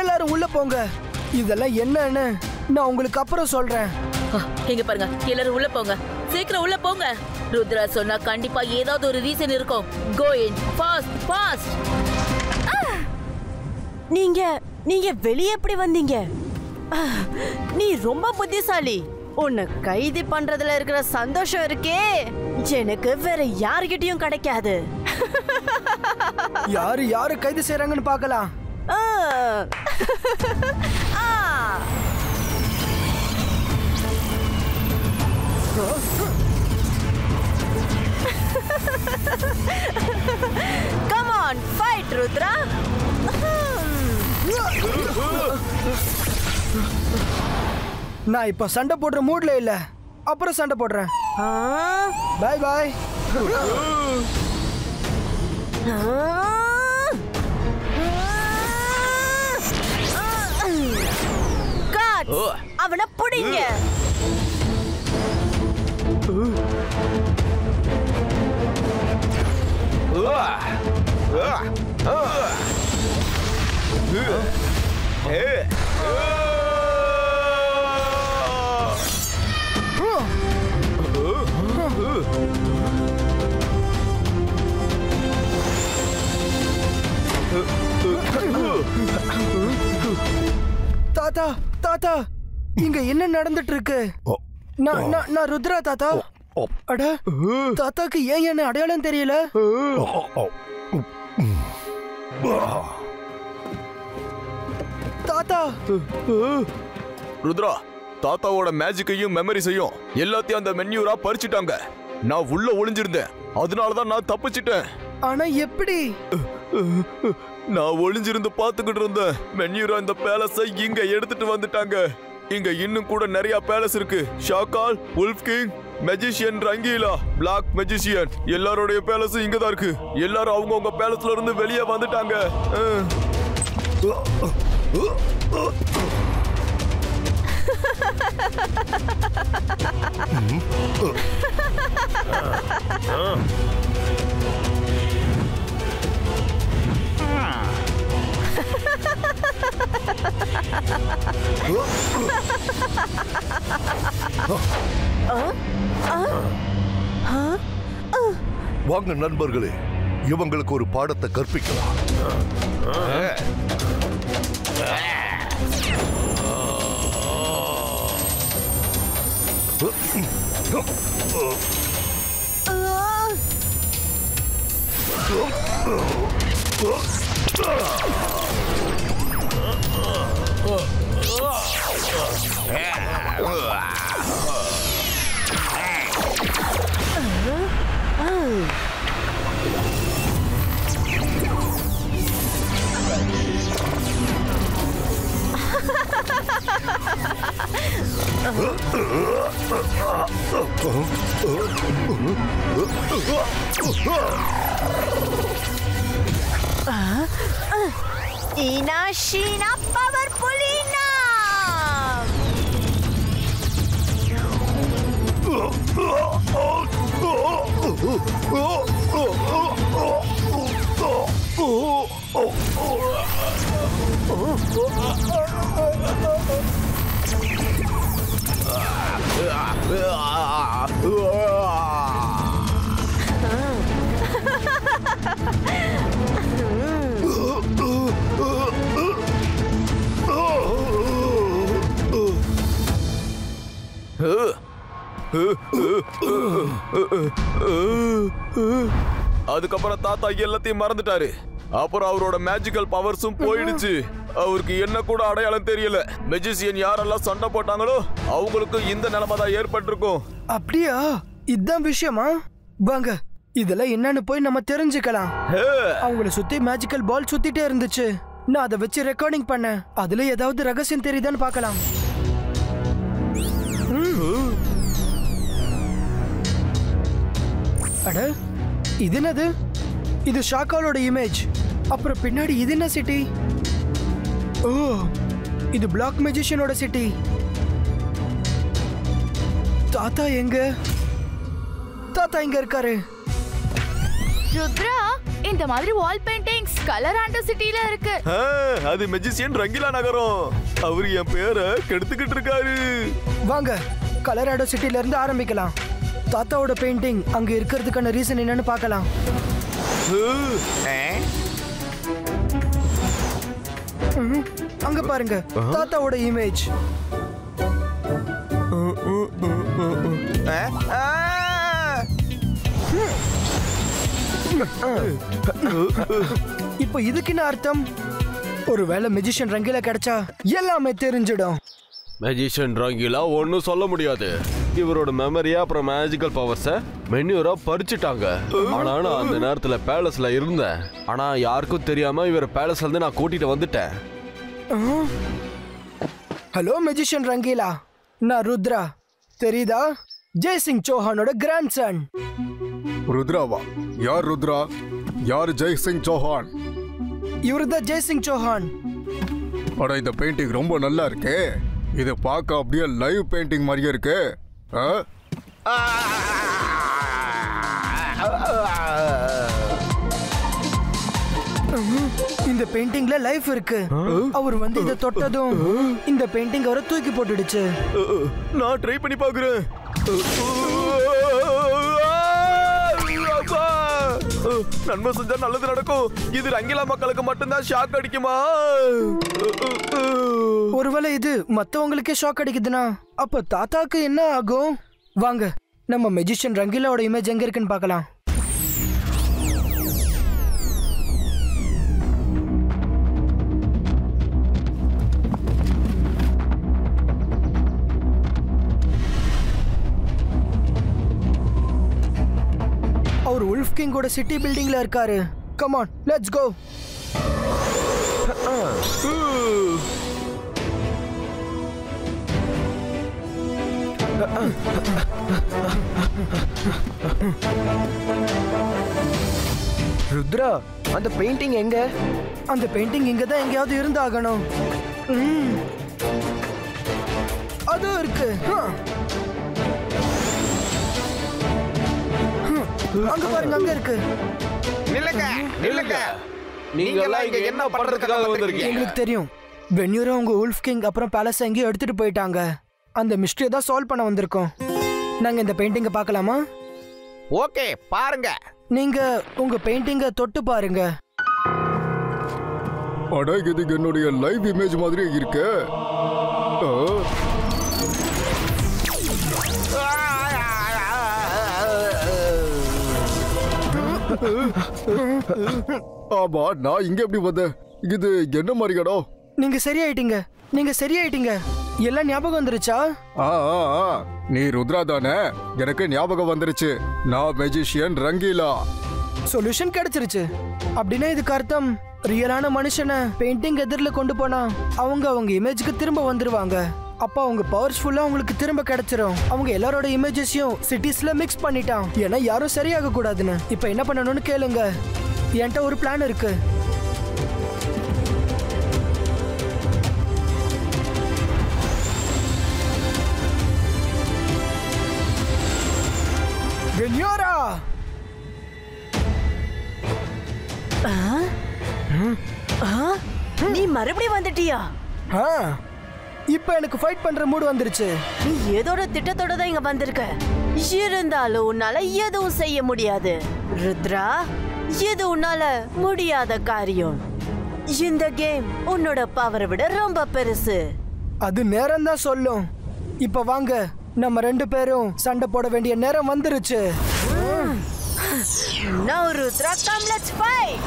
எல்லாரும் உள்ள போங்க. இதெல்லாம் என்னன்னு நான் உங்களுக்கு அப்புறம் சொல்றேன். இங்க பாருங்க, எல்லாரும் உள்ள போங்க. சீக்கிரம் உள்ள போங்க. ருத்ரா சொன்னா கண்டிப்பா ஏதாவது ஒரு ரீசன் இருக்கும். கோ இன் ஃபாஸ்ட் ஃபாஸ்ட். நீங்க வெளியே எப்படி வந்தீங்க? நீ ரொம்ப புத்திசாலி. உன்னை கைது பண்றதுல இருக்கிற சந்தோஷம் இருக்கே, எனக்கு வேற யாருகிட்டயும் கிடைக்காது. யாரு கைது செய்றாங்கன்னு பார்க்கலாம். Come on, fight, Rudra. நான் இப்ப சண்டை போடுற மூட்ல இல்ல. அப்புறம் சண்டை போடுறேன். Bye bye. அவனை புடிங்க. தாத்தா தாத்தா இங்க என்ன நடந்துட்டு இருக்கு? நான் ருத்ரா தாத்தா. அட தாத்தாக்கு ஏன் என்ன அடையாளம் தெரியல? தாத்தா ருத்ரா, தாத்தாவோட மேஜிக்கையும் மெமரிஸையும் எல்லாத்தையும் அந்த மென்யூரா பறிச்சுட்டாங்க. நான் உள்ள ஒளிஞ்சிருந்தேன், அதனாலதான் நான் தப்பிச்சிட்டேன். ஆனா எப்படி? நான் ஒளிஞ்சிருந்து பாத்துக்கிட்டு இருந்தேன். மென்யூரா இந்த பேலஸை இங்க எடுத்துட்டு வந்துட்டாங்க. இங்க இன்னும் கூட நிறைய பேலஸ் இருக்கு. Shakaal, wolf king, magician Rangeela, black magician, எல்லாரோடைய பேலஸும் இங்க தான் இருக்கு. எல்லாரும் அவங்கவுங்க பேலஸ்ல இருந்து வெளியே வந்துட்டாங்க. வாங்க நண்பர்களே, இவங்களுக்கு ஒரு பாடத்தை கற்பிக்கலாம். Inashina Powerfulina! அதுக்கப்புறம் தாத்தா எல்லாத்தையும் மறந்துட்டாரு. அப்புறம் அவரோட மேஜிக்கல் பவர்ஸும் போயிடுச்சு. அவருக்கு என்ன கூட அடையாளம் தெரியல. மெஜிஷியன் யாரெல்லாம் சண்டை போட்டாங்களோ அவங்களுக்கு இந்த நிலைமை தான் ஏற்பட்டிருக்கும். அப்படியா? இதான் விஷயமா? வாங்க இதெல்லாம் என்னன்னு போய் நம்ம தெரிஞ்சுக்கலாம். அவங்கள சுத்தி மேஜிக்கல் பால் சுத்திட்டே இருந்துச்சு. நான் அதை வச்சு ரெக்கார்டிங் பண்ணேன். அதுல ஏதாவது ரகசியம் தெரியுதான்னு பார்க்கலாம். அட இது என்னது? இது ஷாக்காலோட இமேஜ். அப்புறம் பின்னாடி இது என்ன சிட்டி? ஓ, இது பிளாக் மெஜிஷியனோட சிட்டி. தாத்தா எங்க? தாத்தா இங்க இருக்காரு. ருத்ரா, இந்த மாதிரி வால் பெயிண்டிங்ஸ் கலராண்டோ சிட்டில இருக்கு. அது மெஜிஷியன் ரங்கீலா நகரம். அவரு என் பேரை கெடுத்துக்கிட்டு இருக்காரு. வாங்க கலராடோ சிட்டில இருந்து ஆரம்பிக்கலாம். தாத்தாவோட பெயிண்டிங் அங்க இருக்கிறதுக்கான ரீசன் என்னன்னு பார்க்கலாம். அங்க பாருங்க தாத்தாவோட இமேஜ். இப்போ இதுக்கு என்ன அர்த்தம்? ஒருவேளை மெஜிஷியன் ரங்கீலா கிடைச்சா எல்லாமே தெரிஞ்சிடும். மெஜிஷியன் ரங்கீலா ஒன்னும் சொல்ல முடியாது. இவரோட மெமரியா அப்புறம் மேஜிக்கல் பவர்ஸ மென்யூரா பறிச்சுட்டாங்க. ஆனா நான் அந்த நேரத்துல பேலஸ்ல இருந்தேன். ஆனா யாருக்கும் தெரியாம இவர பேலஸ்ல இருந்து நான் கூட்டிட்டு வந்துட்டேன். ஹலோ மெஜிஷியன் ரங்கீலா, நான் ருத்ரா. தெரியுதா? ஜெய்சிங் சௌஹானோட கிராண்ட் சன். ருத்ராவா? யார் ருத்ரா? யார் ஜெய்சிங் சௌஹான்? இவருதான் ஜெய்சிங் சௌஹான். அட இந்த பெயிண்டிங் ரொம்ப நல்லா இருக்கே. இது பார்க்க அப்படியே லைவ் பெயிண்டிங் மாதிரியே இருக்கு. இந்த பெயிண்டிங்ல லைஃப் இருக்கு. அவர் வந்து இத தொட்டதும் இந்த பெயிண்டிங் அவரை தூக்கி போட்டுடுச்சு. நான் ட்ரை பண்ணி பார்க்கறேன். நன்மை செஞ்சா நல்லது நடக்கும். இது ரங்கிலா மக்களுக்கு மட்டும்தான் ஷாக் அடிக்குமா? ஒருவேளை இது மத்தவங்களுக்கே ஷாக் அடிக்குதுன்னா அப்ப தாத்தாக்கு என்ன ஆகும்? வாங்க நம்ம மெஜிஷியன் ரங்கிலாவோட இமேஜ் எங்க இருக்குன்னு பார்க்கலாம். அவர் உல்ஃப் கிங்கோட சிட்டி பில்டிங்ல இருக்காரு. Come on, let's go. Rudra, அந்த பெயிண்டிங் எங்க? அந்த பெயிண்டிங் இங்க தான் எங்கயாவது இருந்தாகணும். அது இருக்கு. அங்க பாருங்க, அங்க இருக்கு. நில்லுங்க நில்லுங்க. நீங்க எல்லாம் இங்க என்ன பண்றதுக்காக வந்திருக்கீங்க? எங்களுக்கு தெரியும். வென்யூரா உங்க உல்ஃப் கிங் அப்புறம் பேலஸ் எங்கேயோ எடுத்துட்டு போயிட்டாங்க. அந்த மிஸ்டரியை தான் சால்வ் பண்ண வந்திருக்கோம். நாங்க இந்த பெயிண்டிங்கை பார்க்கலாமா? ஓகே, பாருங்க. நீங்க உங்க பெயிண்டிங்கை தொட்டு பாருங்க. அட, இது என்னுடைய லைவ் இமேஜ் மாதிரி இருக்கு. ஆமா, நான் இங்க எப்படி வந்தேன்? இது என்ன மாதிரி இடம்? நீங்க சரியாயிட்டீங்க, நீங்க சரியாயிட்டீங்க. எல்லாம் ஞாபகம் வந்துருச்சா? நீ ருத்ரா தானே? எனக்கு ஞாபகம் வந்துருச்சு. நான் மெஜிஷியன் ரங்கீலா. சொல்யூஷன் கிடைச்சிருச்சு. அப்படின்னா இதுக்கு அர்த்தம் ரியலான மனுஷனை பெயிண்டிங் எதிரில் கொண்டு போனா அவங்க இமேஜுக்கு திரும்ப வந்துருவாங்க. அப்ப அவங்க பவர்ஃபுல்லா உங்களுக்கு திரும்ப கிடைச்சிரும். அவங்க எல்லாரோட இமேஜஸையும் சிட்டிஸ்ல மிக்ஸ் பண்ணிட்டான். ஏன்னா யாரும் சரியாக கூடாதுன்னு. இப்ப என்ன பண்ணணும்னு கேளுங்க. என்கிட்ட ஒரு பிளான் இருக்கு. வென்யூரா, நீ மறுபடியும் வந்துட்டியா? இப்ப எனக்கு ஃபைட் பண்ற மூடு வந்துருச்சு. நீ ஏதோட திட்டத்தோட தான் இங்க வந்திருக்க. இருந்தாலும் உன்னால எதுவும் செய்ய முடியாது ருத்ரா. இது உன்னால முடியாத காரியம். இந்த கேம் உன்னோட பவரை விட ரொம்ப பெருசு. அது நேரம் தான் சொல்லும். இப்ப வாங்க, நம்ம ரெண்டு பேரும் சண்டை போட வேண்டிய நேரம் வந்துருச்சு. Now Rudra, come, let's fight.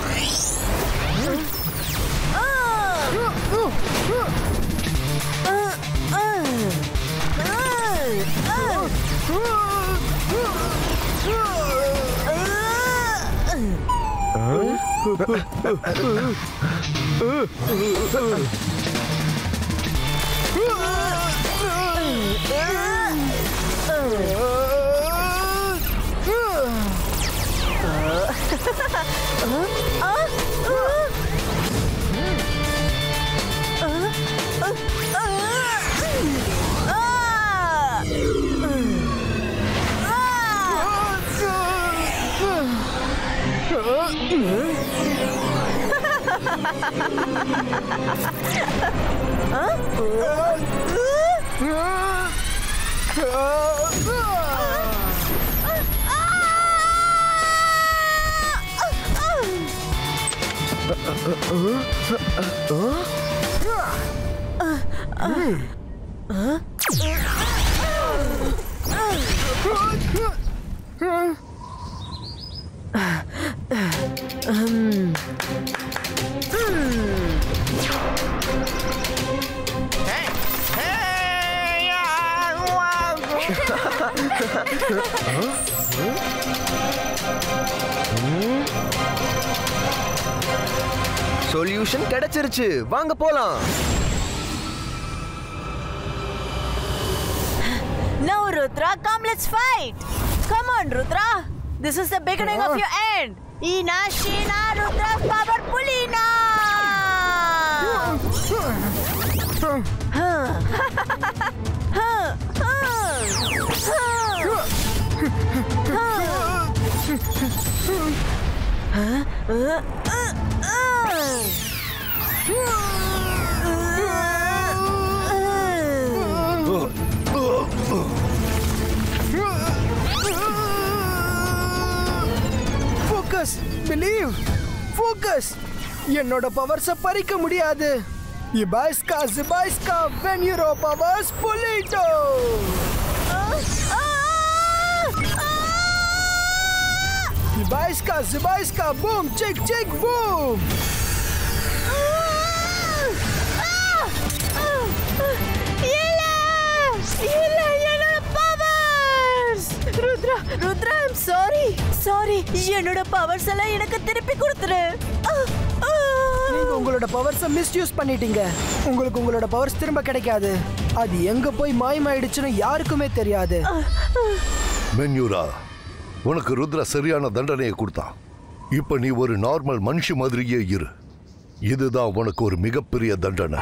Solution கிடைச்சிருச்சு. வாங்க போலாம். Now Rudra, come, let's fight. Come on Rudra, this is the beginning of your end. Ina Shina Rudra's power Pulina. Focus, believe, focus. என்னோட பவர்ஸ பறிக்க முடியாது. இபாய்ஸ்கா ஜிபாய்ஸ்கா வென் யூரோ பவர்ஸ் புலிட்டோ. இபாய்ஸ்கா ஜிபாய்ஸ்கா பூம் செக் செக் boom. Rudra, Rudra, I'm sorry. Sorry, என்னோட பவர்ஸ் எல்லாம் எனக்கு திருப்பி கொடுத்துரு. நீங்க உங்களோட பவர்ஸ மிஸ்யூஸ் பண்ணிட்டீங்க. உங்களுக்கு உங்களோட பவர்ஸ் திரும்ப கிடைக்காது. அது எங்க போய் மாயமாயிடுச்சுன்னு யாருக்குமே தெரியாது. மென்யூரா, உனக்கு ருத்ரா சரியான தண்டனையை கொடுத்தான். இப்ப நீ ஒரு நார்மல் மனுஷி மாதிரியே இரு. இதுதான் உனக்கு ஒரு மிகப்பெரிய தண்டனை.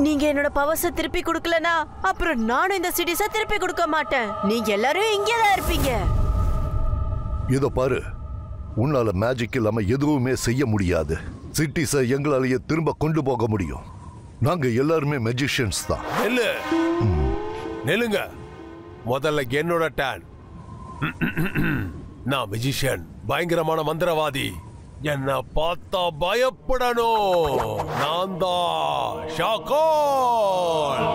நீங்க என்னோட பவர்ஸ திருப்பி கொடுக்கலனா அப்புறம் நானும் இந்த சிட்டிஸ திருப்பி கொடுக்க மாட்டேன். நீங்க எல்லாரும் இங்கே தான் இருப்பீங்க. இத பாரு, உன்னால மேஜிக் இல்லாம எதுவுமே செய்ய முடியாது. சிட்டிஸ எங்களாலேயே திரும்ப கொண்டு போக முடியும். நாங்க எல்லாருமே மெஜிஷியன்ஸ் தான். நெல்லுங்க, முதல்ல என்னோட டர்ன். நான் மெஜிஷியன், பயங்கரமான மந்திரவாதி. என்ன பார்த்தா பயப்படணும். நான் தான் ஷாகோல்.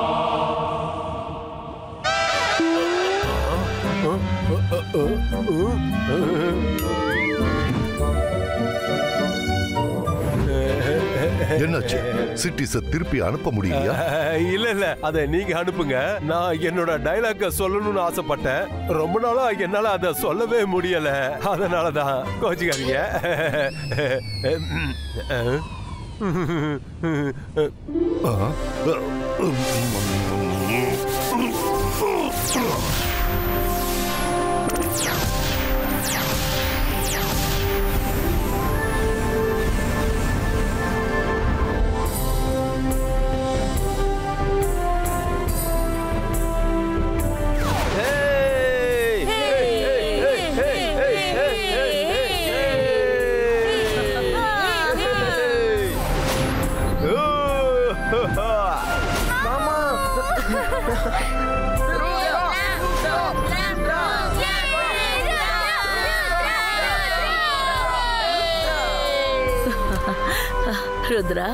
என்னாச்சு? சிட்டிஸ திருப்பி அனுப்ப முடியலையா? இல்ல, அத நீங்க அனுப்புங்க. நான் என்னோட டைலாக்க சொல்லணும்னு ஆசைப்பட்டேன். ரொம்ப நாளா என்னால அத சொல்லவே முடியல. அதனாலதான் கோச்சிக்காதீங்க. ருத்ரா,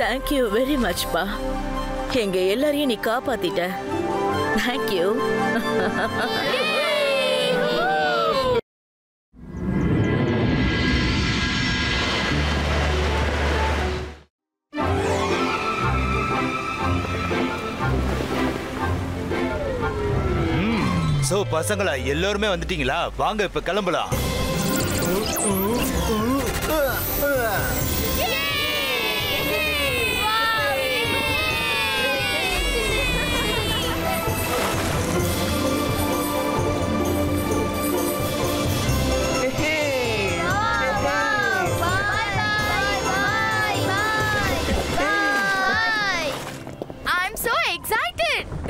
தேங்க்யூ வெரி மச் பா. எங்க எல்லாரையும் நீ காப்பாத்திட்ட. தேங்க்யூ. சோ பசங்களா, எல்லாருமே வந்துட்டீங்களா? வாங்க இப்ப கிளம்பலாம்.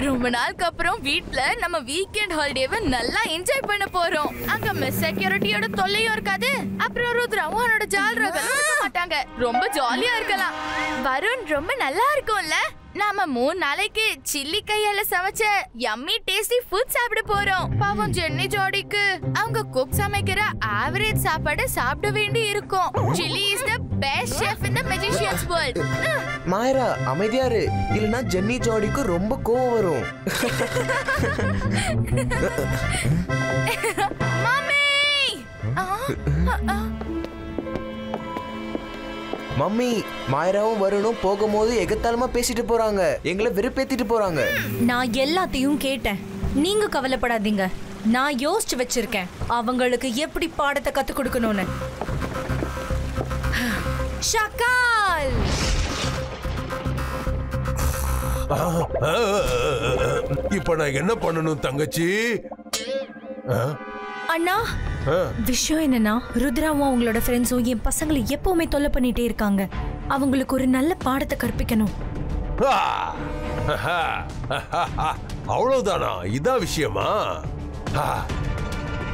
ரொம்ப நாளுக்கு அப்புறம் வீட்ல நம்ம வீக்கெண்ட் ஹாலிடேவை நல்லா என்ஜாய் பண்ண போறோம். அங்க மிஸ் செக்யூரிட்டியோட தொல்லையும் இருக்காது. அப்புறம் ருத்ராவும் அவனோட ஜாலர்களும் இருக்க மாட்டாங்க. ரொம்ப ஜாலியா இருக்கலாம். வருண், ரொம்ப நல்லா இருக்கும்ல. நாம 3 நாளைக்கு சில்லி கையால சமைச்ச யம்மி டேஸ்டி ஃபுட் சாப்பிட போறோம். பாவம் ஜென்னி ஜோடிக்கு அவங்க குக் சமைக்கிற ஆவரேஜ் சாப்பாடு சாப்பிட வேண்டி இருக்கும். Chilli is the best chef in the magicians world. Mayra, அமைதியா இரு, இல்லனா ஜென்னி ஜோடிக்கு ரொம்ப கோவம் வரும். மம்மி, மாயராவும் வருணும் போகும்போது எகத்தாலமா பேசிட்டு போறாங்க. எங்களை வெறுப்பேத்திட்டு போறாங்க. நான் எல்லாத்தையும் கேட்டேன். நீங்க கவலைப்படாதீங்க. நான் யோசிச்சு வச்சிருக்கேன் அவங்களுக்கு எப்படி பாடத்தை கத்து கொடுக்கணும்னு. ஷாக்கால், இப்ப நான் என்ன பண்ணணும் தங்கச்சி? அண்ணா விஷயம் என்னன்னா ருத்ராவும் அவங்களோட ஃப்ரெண்ட்ஸும் என் பசங்களை எப்பவுமே தொல்லை பண்ணிட்டே இருக்காங்க. அவங்களுக்கு ஒரு நல்ல பாடத்தை கற்பிக்கணும். அவ்வளவுதானா? இதான் விஷயமா?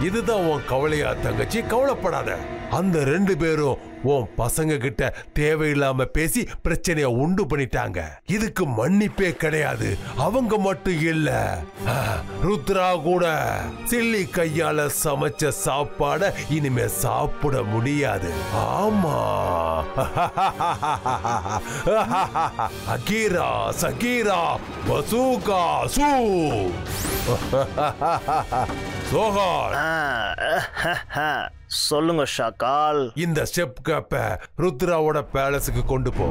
இதுதான் உன் கவலையா தங்கச்சி? கவலைப்படாத. அந்த 2 பேரும் உன் பசங்க கிட்ட தேவையில்லாம பேசி பிரச்சனைய உண்டு பண்ணிட்டாங்க. இதுக்கு மன்னிப்பே கிடையாது. அவங்க மட்டும் இல்ல, ருத்ரா கூட சில்லி கையால சமைச்ச சாப்பாட இனிமே சாப்பிட முடியாது. ஆமா. அகீரா சகீரா பசூகா சூ. சொல்லுங்க ஷாக்கால். இந்த ஸ்டெப் கேப்ப ருத்ராவோட பேலஸுக்கு கொண்டு போ.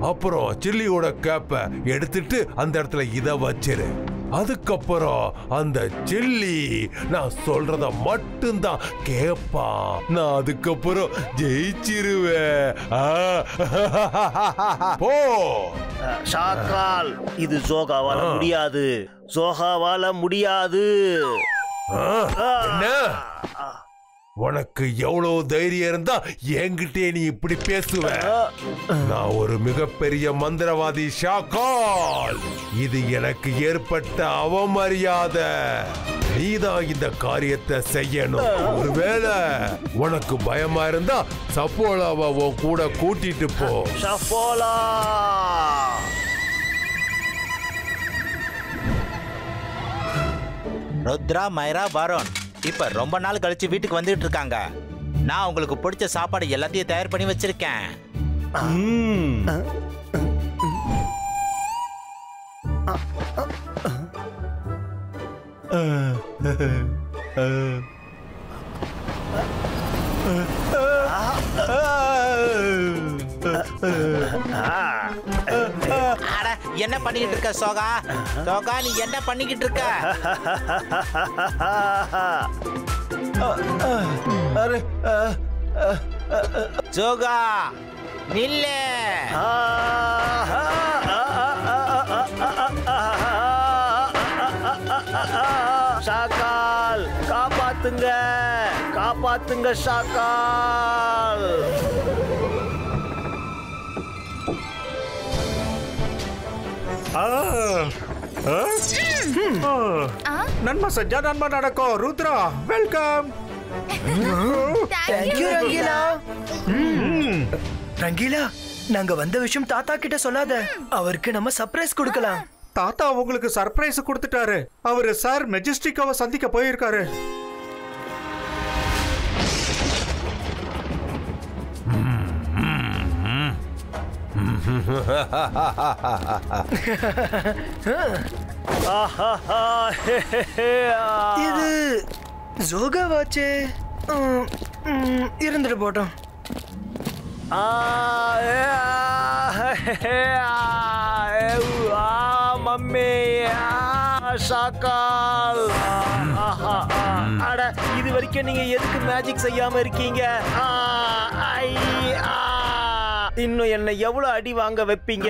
அப்புறம் சில்லியோட கேப்ப எடுத்துட்டு அந்த இடத்துல இத வச்சிரு. அதுக்கப்புறம் அந்த சில்லி நான் சொல்றத மட்டும்தான் கேட்பான். நான் அதுக்கப்புறம் ஜெயிச்சிருவேன். போ ஷாக்கால். இது ஜோகாவால முடியாது. ஜோகாவால முடியாது. என்ன? உனக்கு எவ்வளவு தைரியம் இருந்தா என்கிட்டே நீ இப்படி பேசுவ? நான் ஒரு மிகப்பெரிய மந்திரவாதி ஷாக்கால். இது எனக்கு ஏற்பட்ட அவமரியாதை. நீதான் இந்த காரியத்தை செய்யணும். ஒருவேளை உனக்கு பயமா இருந்தா சப்போலாவை உன் கூட கூட்டிட்டு போ. சப்போலா. ருத்ரா, மைரா, வருண் இப்ப ரொம்ப நாள் கழிச்சு வீட்டுக்கு வந்துட்டு இருக்காங்க. நான் உங்களுக்கு பிடிச்ச சாப்பாடு எல்லாத்தையும் தயார் பண்ணி வச்சிருக்கேன். என்ன பண்ணிக்கிட்டு இருக்க சோகா? சோகா, நீ என்ன பண்ணிக்கிட்டு இருக்க? சோகா நில்ல. ஷாக்கால் காப்பாத்துங்க, காப்பாத்துங்க ஷாக்கால். நன்மை செஞ்சா நன்மை நடக்கும். ருத்ரா, வெல்கம். தேங்க்யூ ரங்கீலா. ரங்கீலா, நாங்க வந்த விஷயம் தாத்தா கிட்ட சொல்லாத. அவருக்கு நம்ம சர்ப்ரைஸ் கொடுக்கலாம். தாத்தா உங்களுக்கு சர்ப்ரைஸ் கொடுத்துட்டாரு. அவரு சார் மெஜஸ்டிக்காவை சந்திக்க போயிருக்காரு. இது ஜோகா வாட்சே. இருந்துட்டு போட்டோம். மம்மி ஷாக்கால். அட, இது வரைக்கும் நீங்க எதுக்கு மேஜிக் செய்யாம இருக்கீங்க? இன்னும் என்ன எவ்வளவு அடி வாங்க வைப்பீங்க?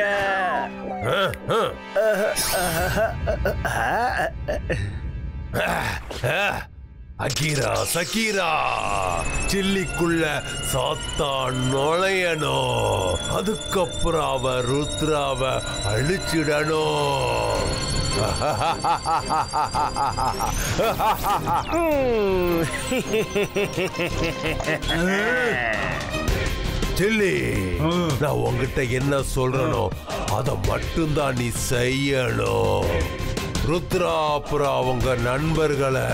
அகீரா சகீரா, சில்லிக்குள்ள சாத்தான் நுழையணும். அதுக்கப்புறம் அவ ருத்ராவ அழிச்சிடணும். சில்லி, நான் உங்ககிட்ட என்ன சொல்றனோ அத மட்டும்தான் நீ செய்யணும். ருத்ரா அப்புறம் அவங்க நண்பர்களை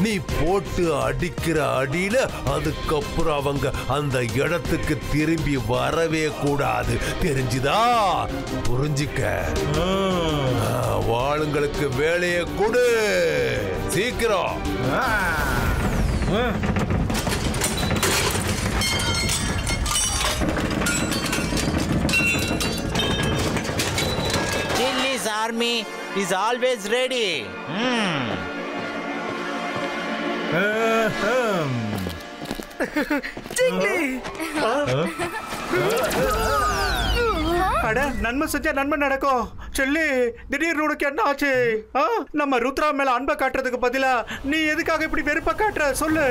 நீ போட்டு அடிக்கிற அடியில அதுக்கப்புறம் அவங்க அந்த இடத்துக்கு திரும்பி வரவே கூடாது. தெரிஞ்சுதா? புரிஞ்சுக்க. வாளுங்களுக்கு வேலையை கொடு, சீக்கிரம். Chilli's army is always ready. அட, நன்மை செஞ்சா நன்மை நடக்கும். செல்லி திடீர்னு உனக்கு என்ன ஆச்சு? நம்ம ருத்ரா மேல அன்பை காட்டுறதுக்கு பதிலா நீ எதுக்காக இப்படி வெறுப்ப காட்டுற சொல்லு.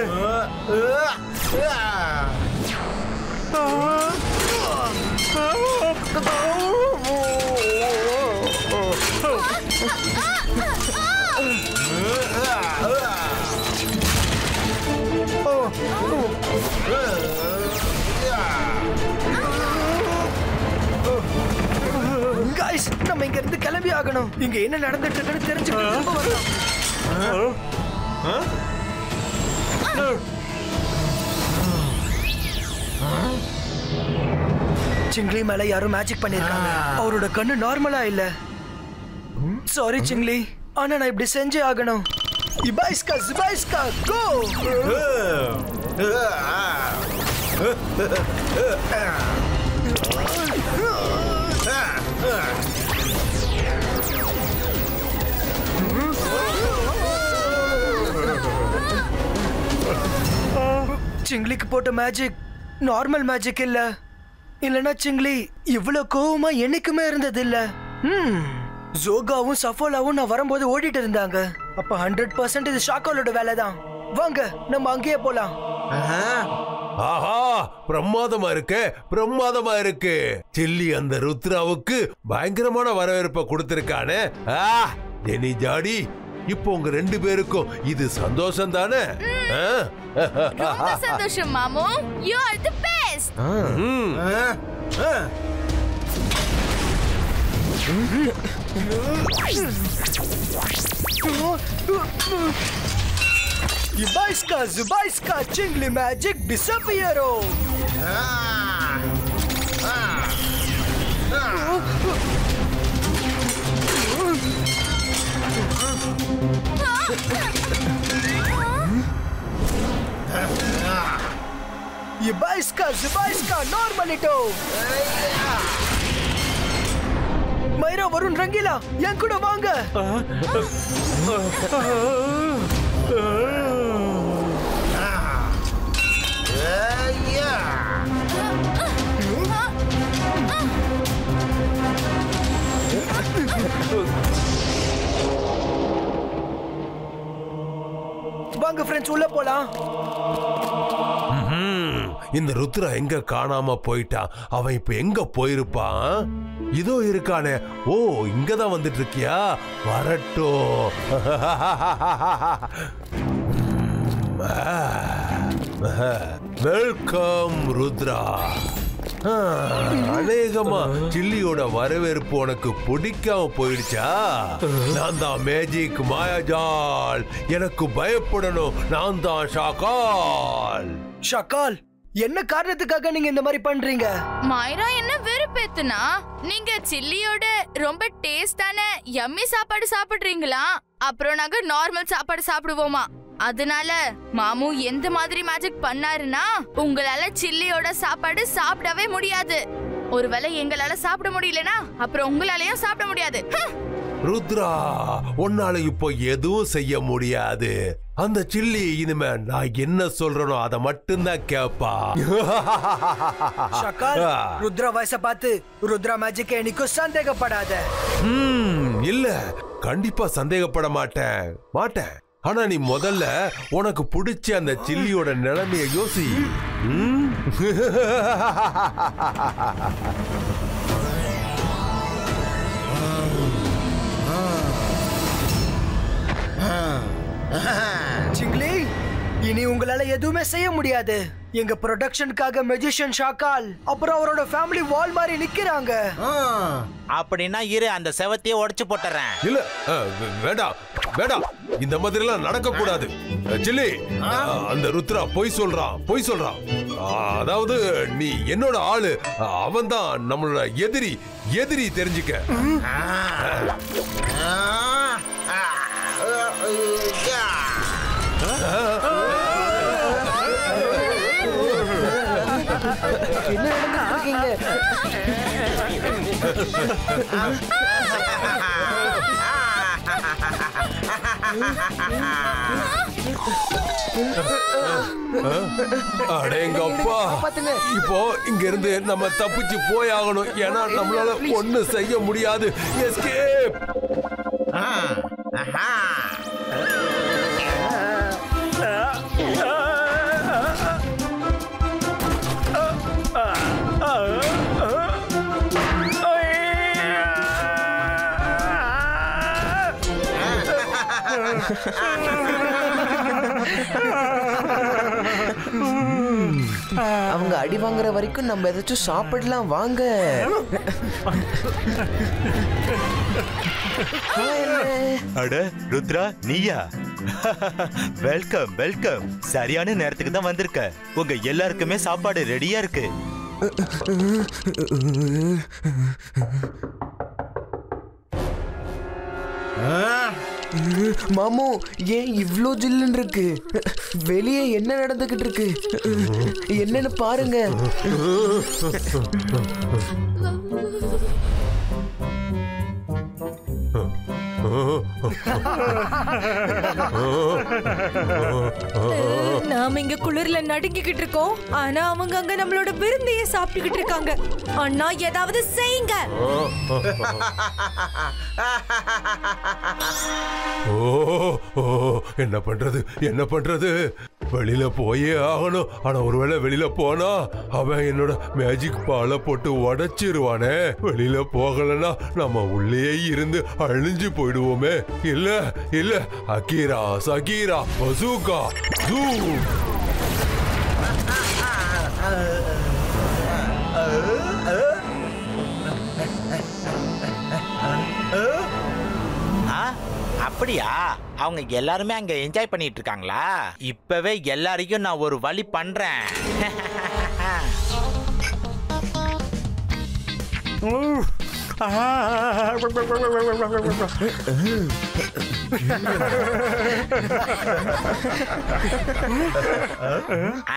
गाइस நம்ம இங்க இருந்து கிளம்பி ஆகணும். இங்க என்ன நடந்துட்டு இருக்குன்னு தெரிஞ்சுக்கிட்டு திரும்ப வரணும். சிங்லி மேல யாரும் மேஜிக் பண்ணிருக்காங்க. அவரோட கண்ணு நார்மலா இல்ல. சாரி சிங்லி, ஆனா நான் இப்படி செஞ்சே ஆகணும். இபாய்ஸ்கா ஜிபாய்ஸ்கா கோ. சிங்லிக்கு போட்ட மேஜிக் நார்மல் மேஜிக் இல்ல. இல்லனா சிங்லி இவ்வளவு கோவமா என்னைக்குமே இருந்தது இல்ல. ஜோகாவும் சஃபோலாவும் நான் வரும்போது ஓடிட்டு இருந்தாங்க. அப்ப 100% இது ஷாக்காலோட வேலை தான். வாங்க நம்ம அங்கேயே போலாம். ஆஹா, பிரமாதமா இருக்கு, பிரமாதமா இருக்கு. சில்லி அந்த ருத்ராவுக்கு பயங்கரமான வரவேற்பை கொடுத்திருக்கானே. ஜெனி ஜாடி, இப்போ உங்க 2 பேருக்கும் இது சந்தோஷம் தானே? ரொம்ப சந்தோஷம் மாமு. You are the best. Ibaiska, Zubaiska, Chingli magic disappearo. Ibaiska, Zubaiska, normalito. மைரா, Varun, Rangeela, என் கூட வாங்க. வாங்க ஃப்ரெண்ட்ஸ், உள்ள போலாம். இந்த ருத்ரா எங்க காணாம போயிட்டான்? அவன் இப்ப எங்க போயிருப்பான்? இதோ இருக்கானே. ஓ, இங்கதான் வந்துட்டு இருக்கியா? வரட்டும். வெல்கம் ருத்ரா. அநேகமா சில்லியோட வரவேற்பு உனக்கு பிடிக்காம போயிடுச்சா? நான் தான் மேஜிக் மாயாஜால். எனக்கு பயப்படணும். நான் தான் ஷாக்கால். ஷாக்கால், என்ன காரணத்துக்காக நீங்க இந்த மாதிரி பண்றீங்க? மைரா என்ன வெறுப்பேத்துனா, நீங்க சில்லியோட ரொம்ப டேஸ்டான யம்மி சாப்பாடு சாப்பிடுறீங்களா? அப்புறம் நாங்க நார்மல் சாப்பாடு சாப்பிடுவோமா? அதனால மாமு எந்த மாதிரி மேஜிக் பண்ணாருன்னா, உங்களால சில்லியோட சாப்பாடு சாப்பிடவே முடியாது. ஒருவேளை எங்களால சாப்பிட முடியலனா அப்புறம் உங்களாலயும் சாப்பிட முடியாது. ருத்ரா, உன்னால இப்போ எதுவும் செய்ய முடியாது. அந்த சில்லி இனிமே நான் என்ன சொல்றனோ அதை மட்டும்தான் கேப்பா. ஷாக்கால், ருத்ரா வயசை பார்த்து ருத்ரா மேஜிக் என்னைக்கும் சந்தேகப்படாத. இல்ல, கண்டிப்பா சந்தேகப்பட மாட்டேன். ஆனா நீ முதல்ல உனக்கு பிடிச்ச அந்த சில்லியோட நிலைமைய யோசி. சிங்லி, இனி உங்களால எதுவுமே செய்ய முடியாது. எங்க ப்ரொடக்ஷனுக்காக மெஜிஷியன் ஷாக்கால் அப்புறம் அவரோட ஃபேமிலி வால் மாதிரி நிக்கிறாங்க. அப்படின்னா இரு, அந்த செவத்தையே உடைச்சு போட்டுறேன். இல்ல, வேண்டாம் வேண்டாம், இந்த மாதிரி எல்லாம் நடக்க கூடாது. சில்லி, அந்த ருத்ரா பொய் சொல்றான். அதாவது நீ என்னோட ஆளு, அவன் தான் நம்மளோட எதிரி தெரிஞ்சுக்க. என்ன நடந்துட்டு இருக்கீங்க? அடேங்கப்பா, இப்போ இங்க இருந்து நம்ம தப்பிச்சு போய் ஆகணும். ஏன்னா நம்மளால ஒண்ணு செய்ய முடியாது. எஸ்கேப். அவங்க அடி வாங்குற வரைக்கும் நம்ம ஏதாச்சும் சாப்பிடலாம் வாங்க. அட ருத்ரா, நீயா? Welcome welcome. சரியான நேரத்துக்கு தான் வந்திருக்க. உங்க எல்லாருக்குமே சாப்பாடு ரெடியா இருக்கு. மாமு, ஏன் இவ்ளோ ஜில்லுன்னு இருக்கு? வெளியே என்ன நடந்துகிட்டு இருக்கு என்னன்னு பாருங்க. நாம இங்க குளிர்ல நடுங்கிக்கிட்டு இருக்கோம். ஆனா அவங்க அங்க நம்மளோட விருந்தையே சாப்பிட்டுக்கிட்டு இருக்காங்க. அண்ணா, ஏதாவது செய்யுங்க. என்ன பண்றது என்ன பண்றது? வெளியில போயே ஆகணும். ஆனா ஒருவேளை வெளியில போனா அவன் என்னோட மேஜிக் பாலை போட்டு உடைச்சிருவானே. வெளியில போகலன்னா நம்ம உள்ளே இருந்து அழிஞ்சு போயிடுவோமே. இல்ல இல்ல, அகீரா சகீரா பசூகா ஜூம். அப்படியா? அவங்க எல்லாருமே அங்க என்ஜாய் பண்ணிட்டு இருக்காங்களா? இப்பவே எல்லாரையும் நான் ஒரு வழி பண்றேன்.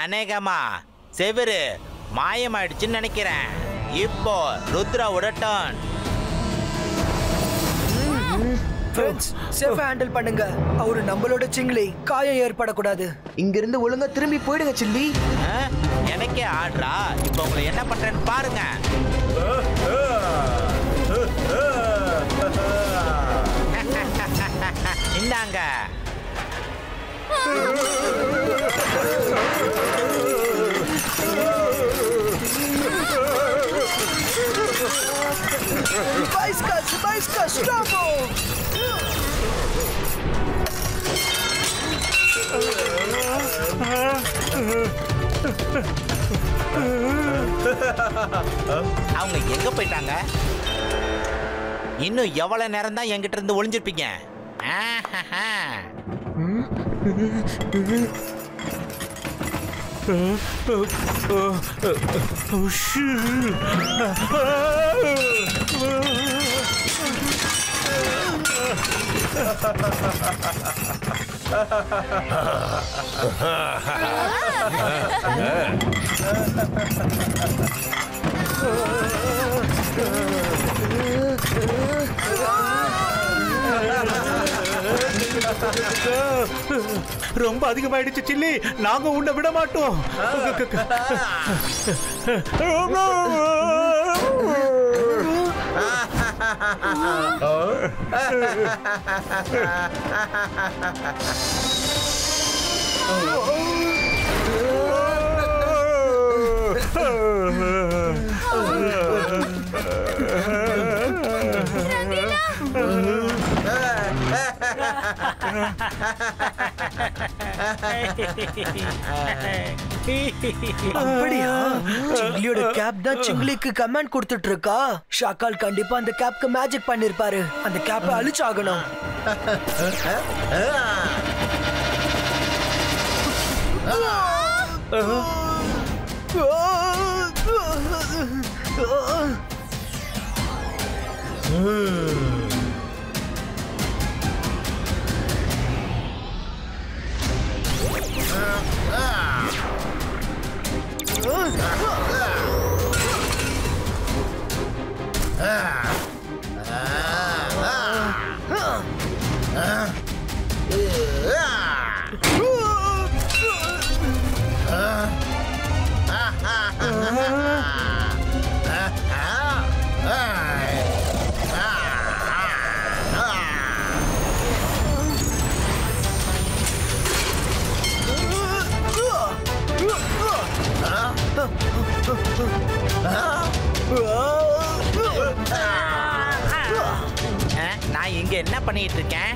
அநேகமா செவரு மாயமாயிடுச்சுன்னு நினைக்கிறேன். இப்போ ருத்ராவோட டர்ன். ஃப்ரெண்ட்ஸ், சேஃபா ஹேண்டில் பண்ணுங்க. அவரு நம்மளோட சிங்கிலி காயம் ஏற்படக்கூடாது. இங்க இருந்து ஒழுங்கா திரும்பி போயிடுங்க சில்லி. எனக்கே ஆடுறா. இப்போ உங்களை என்ன பண்றேன்னு பாருங்க. இந்தாங்க. Bajska, stop! அவங்க எங்க போயிட்டாங்க? இன்னும் எவ்வளவு நேரம் தான் என்கிட்ட இருந்து ஒளிஞ்சிருப்பீங்க? ரொம்ப அதிகமாயிடுச்சு சில்லி. நாங்க உன்னை விட மாட்டோம். அப்படியா? சிங்கிலியோட கேப் தான் சிங்கிலிக்கு கமாண்ட் கொடுத்துட்டு இருக்கா. ஷாக்கால் கண்டிப்பா அந்த கேப்க்கு மேஜிக் பண்ணிருப்பாரு. அந்த கேப்பை அழிச்சாகணும். என்ன பண்ணிட்டு இருக்கேன்?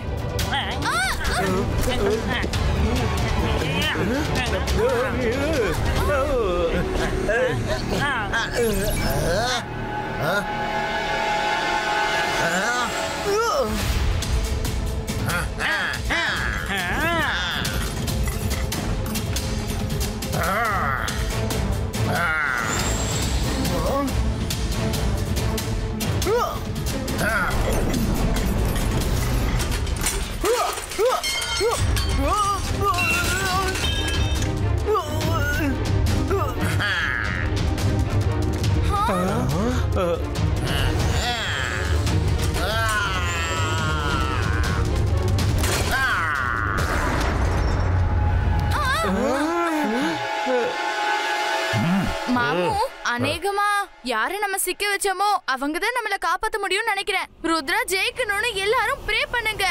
மாமு, அநேகமா யாரை நம்ம சிக்க வச்சோமோ அவங்க தான் நம்மள காப்பாத்த முடியும்னு நினைக்கிறேன். ருத்ரா ஜெயிக்கணும்னு எல்லாரும் ப்ரே பண்ணுங்க.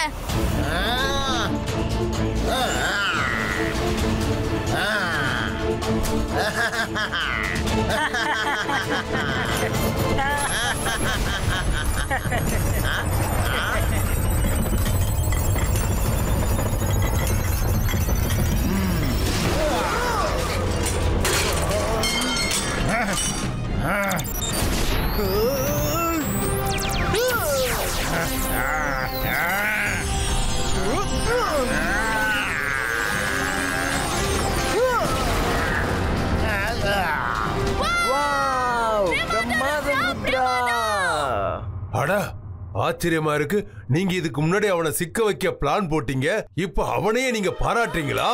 அட ஆச்சரியமா இருக்கு. நீங்க இதுக்கு முன்னாடி அவனை சிக்க வைக்க பிளான் போட்டீங்க, இப்ப அவனையே நீங்க பாராட்டுறீங்களா?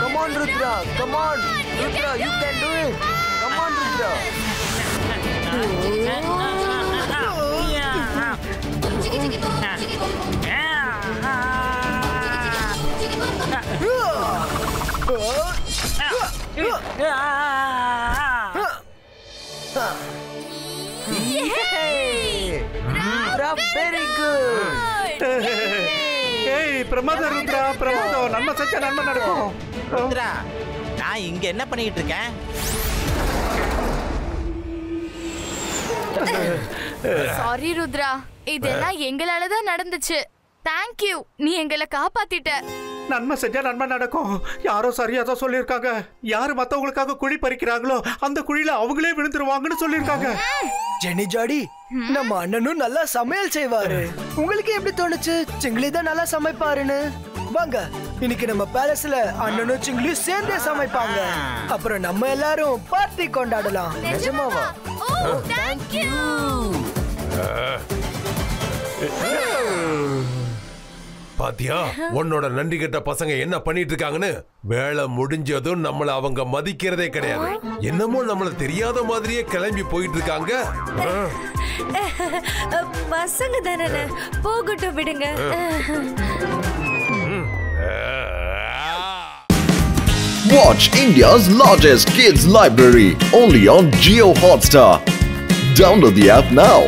Come on, Rudra. Come on, Rudra. You can do it. Come on, Rudra. Very good. Hey, பிரமாதம் ருத்ரா, பிரமாதம். நன்மை செஞ்சா நன்மை நடக்கும். ருத்ரா, நான் இங்க என்ன பண்ணிட்டு இருக்கேன்? சாரி ருத்ரா, இதெல்லாம் எங்களால தான் நடந்துச்சு. Thank you. நீ எங்களை காப்பாத்திட்ட. நன்மை செஞ்சா நன்மை நடக்கும். யாரோ சரியா தான் சொல்லியிருக்காங்க. யாரு மத்தவங்களுக்காக குழி பறிக்கிறாங்களோ அந்த குழியில அவங்களே விழுந்துருவாங்கன்னு சொல்லியிருக்காங்க. ஜெனி ஜாடி, நம்ம அண்ணனும் நல்லா சமையல் செய்வாரு. உங்களுக்கு எப்படி தோணுச்சு சிங்கிலி தான் நல்லா சமைப்பாருன்னு? வாங்க, இன்னைக்கு நம்ம பேலஸ்ல அண்ணனும் சிங்கிலியும் சேர்ந்தே சமைப்பாங்க. அப்புறம் நம்ம எல்லாரும் பார்ட்டி கொண்டாடலாம். நிஜமாவா? ஓ, thank you. பாத்தியா, உன்னோட நன்றி கெட்ட பசங்க என்ன பண்ணிட்டு இருக்காங்கன்னு? வேலை முடிஞ்சதும் நம்மள அவங்க மதிக்கிறதே கிடையாது. என்னமோ நம்மள தெரியாத மாதிரியே கிளம்பி போயிட்டு இருக்காங்க. பசங்க தானே, போகட்டும் விடுங்க. Watch India's largest kids library only on Jio Hotstar. Download the app now.